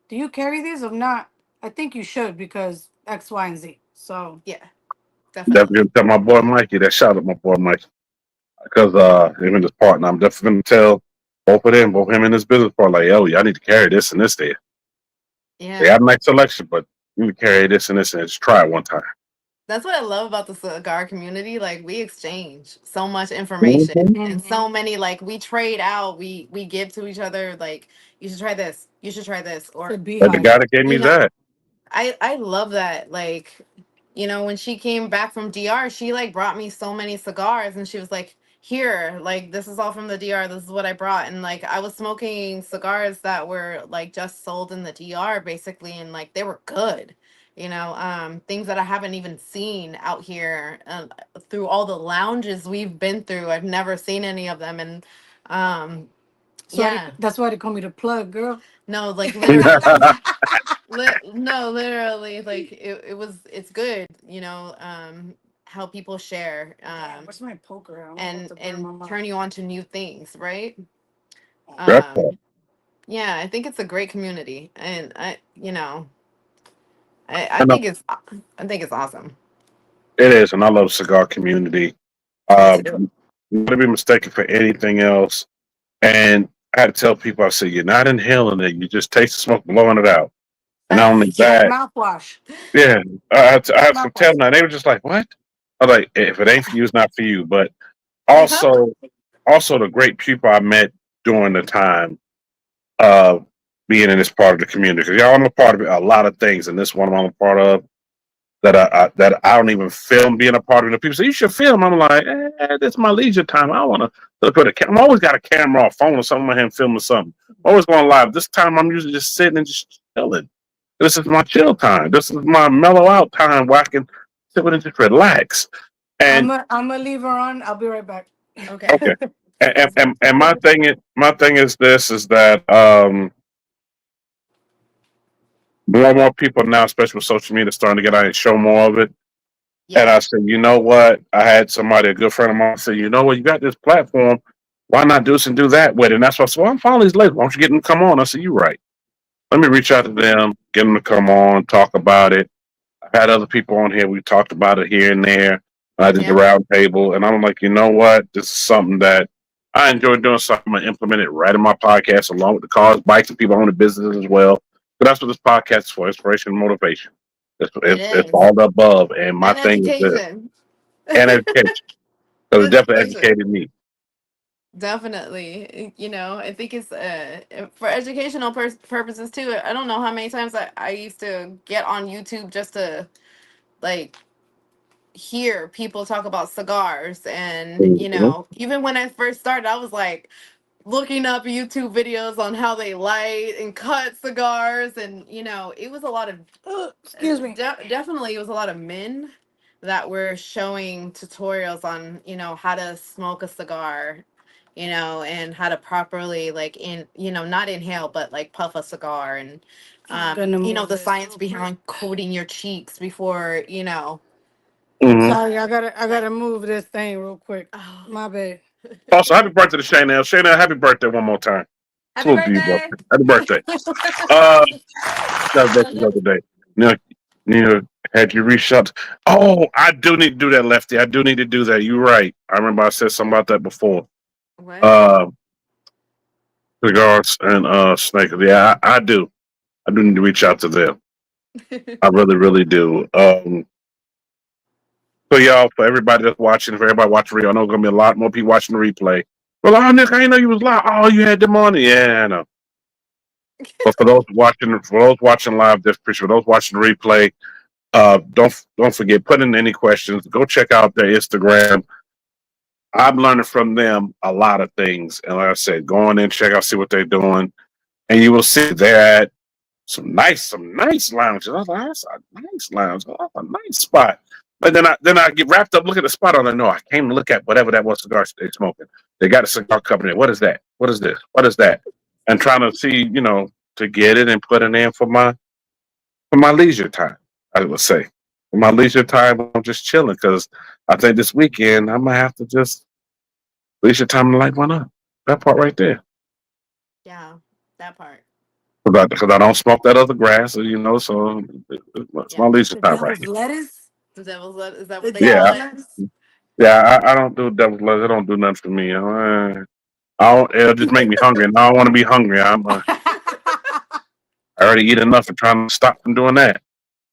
do you carry these? If not, I think you should because X, Y, and Z. So Yeah, Definitely definitely. tell my boy Mikey. That shout out my boy Mikey. Because him and his partner, I'm definitely gonna tell both him and his business partner, like, yo, y'all need to carry this and this there. They Yeah. have a nice selection, but you need to carry this and this and just try it one time. That's what I love about the cigar community. Like we exchange so much information Mm-hmm. and mhm. so many like we trade out, we give to each other like you should try this, you should try this, It's a or But the beehive. guy that gave me you know, that, I love that. Like, when she came back from DR, she like brought me so many cigars and she was like, "Here, like this is all from the DR. This is what I brought." And like I was smoking cigars that were like just sold in the DR basically and like they were good. Things that I haven't even seen out here through all the lounges we've been through. I've never seen any of them and um yeah. That's why they call me the plug, girl. No, like literally. No, literally, like it's good, how people share, Damn, where's my poker? I'm about and to burn my mouth. turn you on to new things, right? that part. Um, yeah, I think it's a great community, and I I know think it's awesome. it is, and I love the cigar community. Me too. Not to be mistaken for anything else. And I had to tell people, I said, you're not inhaling it. You just taste the smoke, blowing it out. And not only Yeah. It's like that, mouthwash. yeah, I It's had to tell mouthwash. them that. They were just like, what? I was like, if it ain't for you, it's not for you. But Yep. also, also the great people I met during the time of being in this part of the community. Because y'all, I'm a part of a lot of things, and this one I'm a part of that I don't even film being a part of. The people say you should film. I'm like, this is my leisure time. I want to put a I'm always got a camera or phone or something in my hand filming something. I'm always going live. This time I'm usually just sitting and just chilling. This is my chill time. This is my mellow out time where I can sit with and just relax. And I'm gonna leave her on. I'll be right back. Okay. okay, Sounds good. and my thing is this is that more and more people now, especially with social media, starting to get out and show more of it. And I Yeah. said, you know what? I had somebody, a good friend of mine, say, you know what? You got this platform. Why not do this and do that with it? And that's why I said, well, I'm following these ladies. Why don't you get them to come on? I said, you're right. Let me reach out to them, get them to come on, talk about it. I've had other people on here. We talked about it here and there. I did the Yeah. round table. And I'm like, you know what? This is something that I enjoy doing. So I'm going to implement it right in my podcast along with the cars, bikes, and people own the businesses as well. But that's what this podcast is for, inspiration and motivation. It It's is. all the above. And my And thing is this, education. and education. So it definitely Education. educated me. Definitely. I think it's for educational purposes too. I don't know how many times I used to get on YouTube just to like hear people talk about cigars and Mhm. even when I first started I was like looking up YouTube videos on how they light and cut cigars, and it was a lot of Excuse me. definitely it was a lot of men that were showing tutorials on how to smoke a cigar, and how to properly not inhale but like puff a cigar, and Gonna move the this science real behind coating your cheeks before Hmm. Sorry, I gotta move this thing real quick. Oh, My bad. Also, happy birthday to Shayna. Shayna, happy birthday one more time. happy Salute to you, bro. birthday. Happy birthday. Uh, Happy birthday the other day. Neil, had you reached out? Oh, I do need to do that, Lefty. I do need to do that. You're right. I remember I said something about that before. What? Uh, Cigars and Snake. Yeah, I do. I do need to reach out to them. I really, really do. So y'all, for everybody that's watching, for everybody watching, I know there's gonna be a lot more people watching the replay. Well, oh, Nick, I didn't know you was live. Oh, you had them on it. Yeah, I know. But for those watching live, this picture, for those watching the replay, don't forget, put in any questions. Go check out their Instagram. I'm learning from them a lot of things, and like I said, go on in, check out, see what they're doing, and you will see they're at some nice lounges. I was like, that's a nice lounge. That's a nice spot. But then I get wrapped up looking at the spot. I'm like, no, I came to look at whatever that was cigar they're smoking. They got a cigar company. What is that? What is this? What is that? And trying to see, to get it and put it in for my leisure time. I would say for my leisure time, I'm just chilling because I think this weekend I'm gonna have to just leisure time to light one up. That part right there. Yeah, that part. Because I don't smoke that other grass, so it's my Yeah. leisure The time right devil's here. lettuce. Is that The what they Yeah, call devil's it? lettuce. yeah. I don't do devil's lettuce. It don't do nothing for me. I don't. It'll just make me hungry, and I don't want to be hungry. I already eat enough and trying to stop from doing that.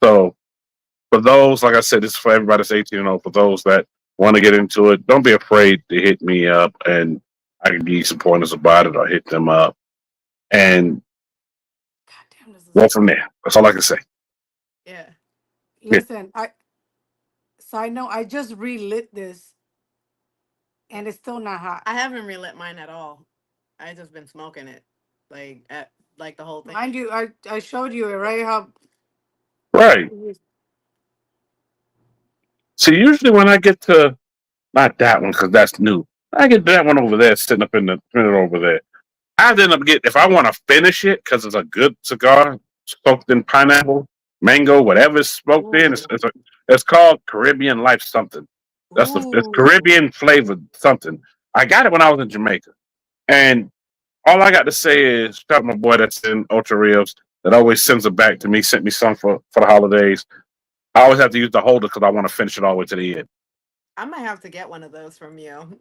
So for those, like I said, this is for everybody that's 18 and old. For those that want to get into it, don't be afraid to hit me up, and I can give you some pointers about it, or hit them up and God damn, this is go hot. from there. That's all I can say. Yeah. Yeah. Listen, side note, I just relit this and it's still not hot. I haven't relit mine at all. I just been smoking it, like the whole thing. Mind you, I showed you it, right? How Right. See, usually when I get to not that one because that's new, I get that one over there sitting up in the printer over there. I end up getting if I want to finish it because it's a good cigar smoked in pineapple, mango, whatever it's smoked in. Ooh. It's called Caribbean Life something. It's Ooh. Caribbean flavored something. I got it when I was in Jamaica, and all I got to say is shout out my boy that's in Ultra Rios that always sends it back to me. Sent me some for the holidays. I always have to use the holder because I want to finish it all the way to the end. I might have to get one of those from you.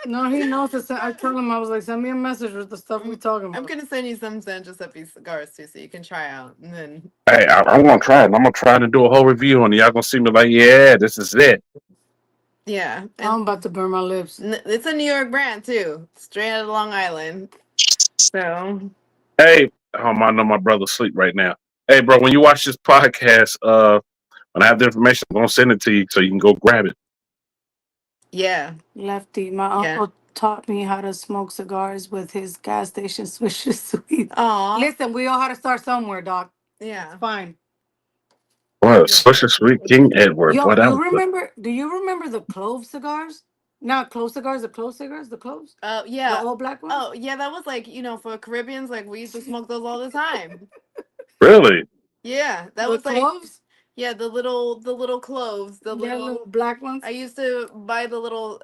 no, he knows to send. I told him I was like, send me a message with the stuff we talking I'm about. gonna send you some San Giuseppe cigars too, so you can try out. And then Hey, I'm gonna try it. I'm gonna try to do a whole review on it. Y'all gonna see me like, yeah, this is it. yeah, I'm about to burn my lips. it's a New York brand too, straight out of Long Island. So Hey, I know my brother's asleep right now. Hey, bro, when you watch this podcast, when I have the information, I'm gonna send it to you so you can go grab it. yeah, Lefty, my yeah. uncle taught me how to smoke cigars with his gas station Swisher Sweet. Aw, Listen, we all had to start somewhere, dog. yeah. It's fine. What? Swisher Sweet King Edward. Yo, What you else? remember? Do you remember the clove cigars? Not clove cigars, the clove cigars, the cloves, Oh the yeah. all black ones. Oh yeah. That was like for Caribbeans, like we used to smoke those all the time. Really? Yeah, that The was like cloves, the little cloves, the yeah, little. little black ones. I used to buy the little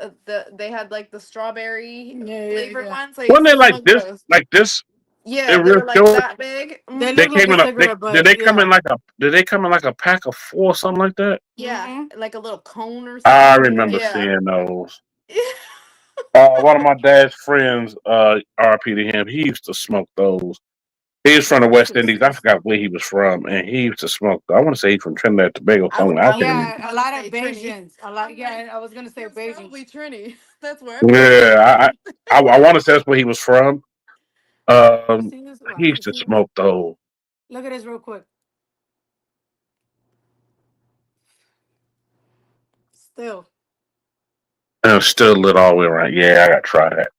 they had like the strawberry Yeah, yeah, flavored yeah. ones. I Wasn't used they to like smoke this? those. Like this? Yeah, In they real were like short? that big. They They look like came a in a. cigarette, Did but they come yeah. in like a? Did they come in like a pack of 4 or something like that? Yeah, Mm-hmm. like a little cone or I something. remember Yeah. seeing those. One of my dad's friends, RP to him, he used to smoke those. He was from the West Indies. I forgot where he was from, and he used to smoke. I want to say he's from Trinidad and Tobago somewhere. I I can't was remember. Yeah, a about to lot say of Trini. Bajans. A lot. Yeah, I was gonna say It's Bajans. probably Trini. That's where I'm from. Yeah, I want to say that's where he was from. You see this? He Wow, you used to see this? smoke those, Look at this real quick. Still, and it was still lit all the way around. Yeah, I got to try that.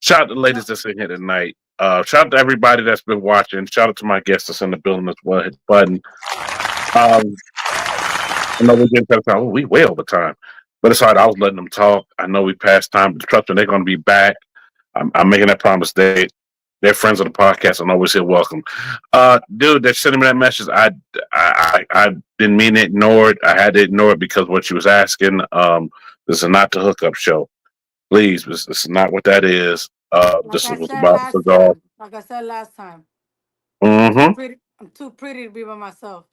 Shout out to the ladies that's in here tonight. Shout out to everybody that's been watching. Shout out to my guests that's in the building as well. Hit the button. I know we didn't have time. Oh, we way over time. But it's all right. I was letting them talk. I know we passed time, but trust me, they're going to be back. I'm making that promise. They're friends of the podcast and always say welcome. Dude, they're sending me that message. I didn't mean to ignore it. I had to ignore it because what you was asking. This is not the hookup show. Please, this is not what that is. This is what's about the cigar. Like I said last time. Mm-hmm. I'm too pretty to be by myself.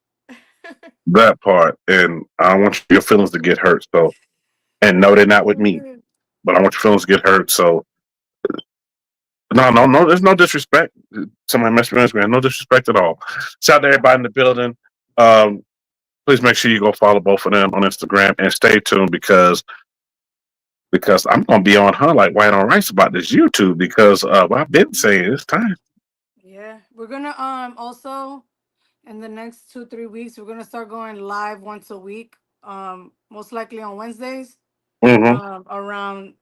That part, and I don't want your feelings to get hurt. So, and no, they're not with me, but I want your feelings to get hurt. So, no, there's no disrespect. Somebody messed with Instagram, no disrespect at all. Shout out to everybody in the building. Please make sure you go follow both of them on Instagram and stay tuned because I'm gonna be on her like white on rice about this YouTube because I've been saying it's time. Yeah, we're gonna also in the next 2-3 weeks we're gonna start going live once a week. Most likely on Wednesdays. Mm-hmm. Around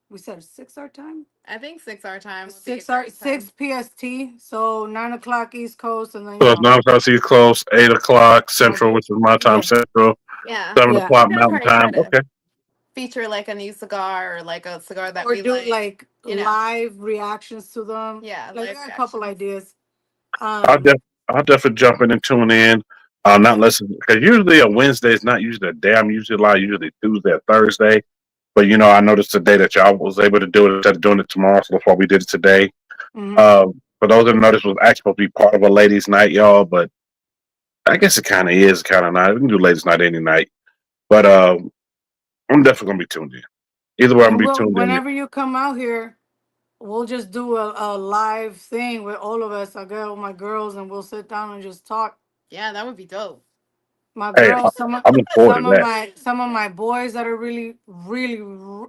we said 6 our time. I think 6 our time. 6 PST. So 9 o'clock East Coast, and then So it's 9 o'clock East Coast, 8 o'clock Central, which is my time Central. Yeah. 7 o'clock Mountain Time. Okay. Feature like a new cigar or like a cigar that or we do like, live reactions to them. Yeah, like a couple ideas. I'll definitely jump in and tune in. Not listen because usually a Wednesday is not usually a day I'm usually live. Usually Tuesday or Thursday. But I noticed today that y'all was able to do it instead of doing it tomorrow, so that's why we did it today. For those that noticed, was actually supposed to be part of a ladies' night, y'all. But I guess it kind of is, kind of not. We can do ladies' night any night. But I'm definitely gonna be tuned in. Either way, I'm gonna be tuned in. Whenever you come out here, we'll just do a live thing with all of us. I'll get all my girls and we'll sit down and just talk. Yeah, that would be dope. My girls, I'm looking forward to that. Some of my boys that are really, really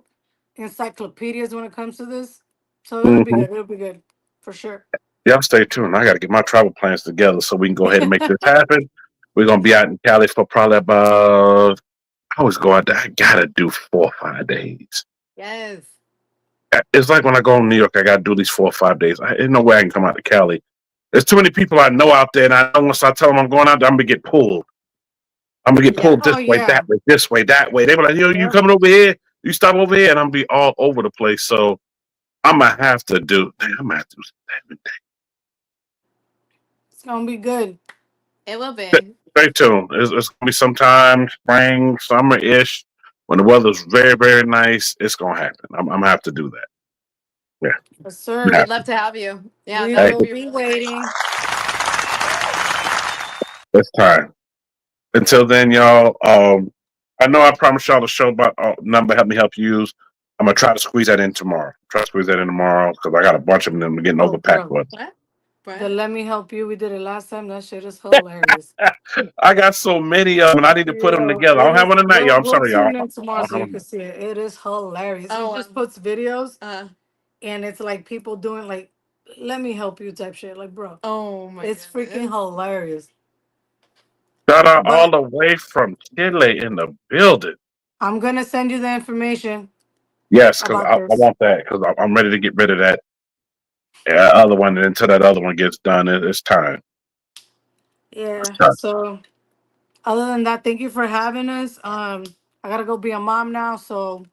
encyclopedias when it comes to this. So it'll be good. It'll be good for sure. Y'all stay tuned. I got to get my travel plans together so we can go ahead and make this happen. We're gonna be out in Cali for probably about. I always go out there. I gotta do 4 or 5 days. Yes. It's like when I go to New York, I gotta do these 4 or 5 days. There's no way I can come out to Cali. There's too many people I know out there, and I know once I tell them I'm going out there, I'm gonna get pulled. I'm gonna get pulled this way, that way, this way, that way. They be like, "Yo, you coming over here? You stop over here," and I'm gonna be all over the place. So I'm gonna have to do. I'm gonna have to do 7 days. It's gonna be good. It will be. Stay tuned. It's gonna be sometime spring, summer-ish, when the weather's very, very nice. It's gonna happen. I'm gonna have to do that. Yeah. Yes, sir. We'd love to have you. Yeah, we will be waiting. It's time. Until then, y'all. I know I promised y'all the show about number help me help you use. I'm gonna try to squeeze that in tomorrow. Because I got a bunch of them getting overpacked. What? The Let Me Help You. We did it last time. That shit is hilarious. I got so many of them, and I need to put them together. I don't have one tonight, y'all. I'm sorry, y'all. Tune in tomorrow so you can see it. It is hilarious. It just puts videos, and it's like people doing like, "Let me help you" type shit. Like, bro. Oh my. It's freaking hilarious. Shout out all the way from Chile in the building. I'm gonna send you the information. Yes, because I want that because I'm ready to get rid of that other one. And until that other one gets done, it's time. Yeah. So, other than that, thank you for having us. I gotta go be a mom now. So.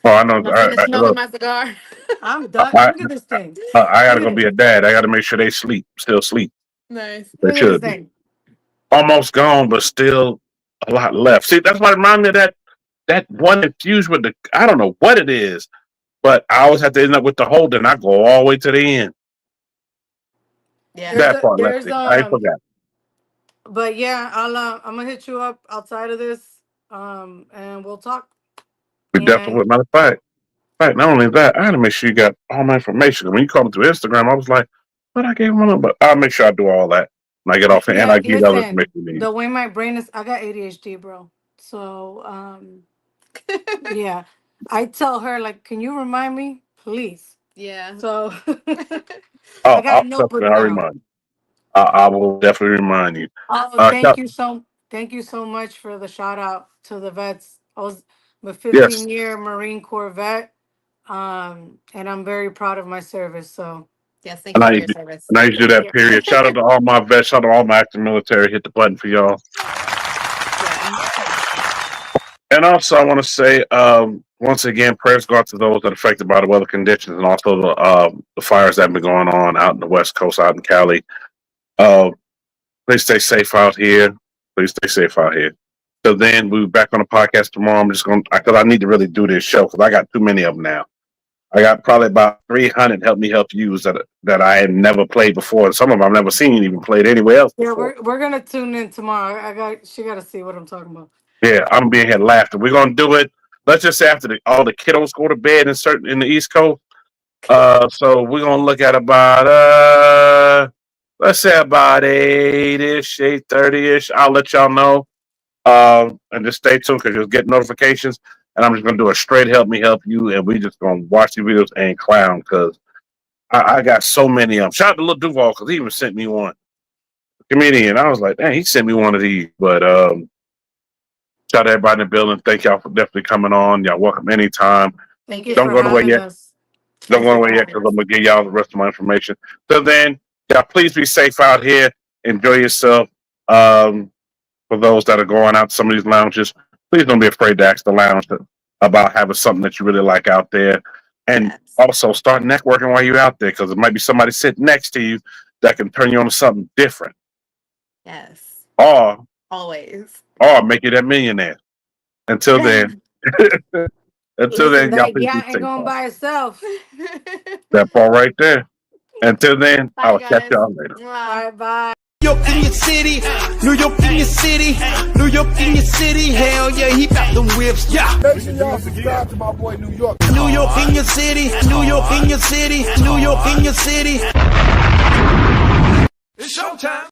Oh, I know. Smoking my cigar. I'm done. Look at this thing. I gotta go be a dad. I gotta make sure they still sleep. Nice. They should be. Almost gone, but still a lot left. See, that's what reminded me of that one infused with I don't know what it is, but I always have to end up with the holder, and I go all the way to the end. Yeah, that part left. I forgot. But yeah, I'm gonna hit you up outside of this, and we'll talk. We definitely. Matter of fact, not only that, I had to make sure you got all my information. When you called me through Instagram, I was like, "But I gave him my number." I'll make sure I do all that. When I get off and I give you all the information you need. The way my brain is, I got ADHD, bro. So, yeah, I tell her like, "Can you remind me, please?" Yeah. So, I got a notebook now. Remind. I will definitely remind you. Thank you so much for the shout out to the vets. I was a 15-year Marine Corps vet. And I'm very proud of my service. So Yes, thank And you I for used your to, service. and I used to do thank that you. period. Shout out to all my vets, shout out to all my active military. Hit the button for y'all. Yeah. And also, I want to say, once again, prayers go out to those that are affected by the weather conditions and also the fires that have been going on out in the West Coast, out in Cali. Uh, please stay safe out here. Please stay safe out here. So then we'll be back on the podcast tomorrow. I'm just going to, because I need to really do this show because I got too many of them now. I got probably about 300 help me help yous that I had never played before. Some of them I've never seen even played anywhere else Yeah, before. we're gonna tune in tomorrow. She gotta see what I'm talking about. Yeah, I'm being here laughing. We're gonna do it. Let's just say after all the kiddos go to bed in the East Coast. So we're gonna look at about let's say about 8-ish, 8:30-ish. I'll let y'all know. And just stay tuned because you'll get notifications. And I'm just gonna do a straight help me help you, and we just gonna watch the videos and clown because I got so many of them. Shout out to Lil Duval because he even sent me one. Comedian. I was like, dang, he sent me one of these. But shout out to everybody in the building. Thank y'all for definitely coming on. Y'all welcome anytime. Thank you Don't for go away having yet. us. Don't Thank go you away for yet having because us. I'm gonna give y'all the rest of my information. So then, y'all please be safe out here. Enjoy yourself. For those that are going out to some of these lounges, please don't be afraid to ask the lounge about having something that you really like out there. And Yes. also start networking while you're out there because there might be somebody sitting next to you that can turn you on to something different. Yes. Or Always. make you that millionaire. Until then, y'all Listen, that please be yacht ain't safe. going by itself. That part right there. Until then, Bye, I'll catch guys. y'all later. Mwah. All right, bye. New York in your city, New York in your city, New York in your city. Hell yeah, he got them whips. Yeah. Make sure y'all subscribe to my boy New York. New York in your city, New York in your city, New York in your city. It's showtime.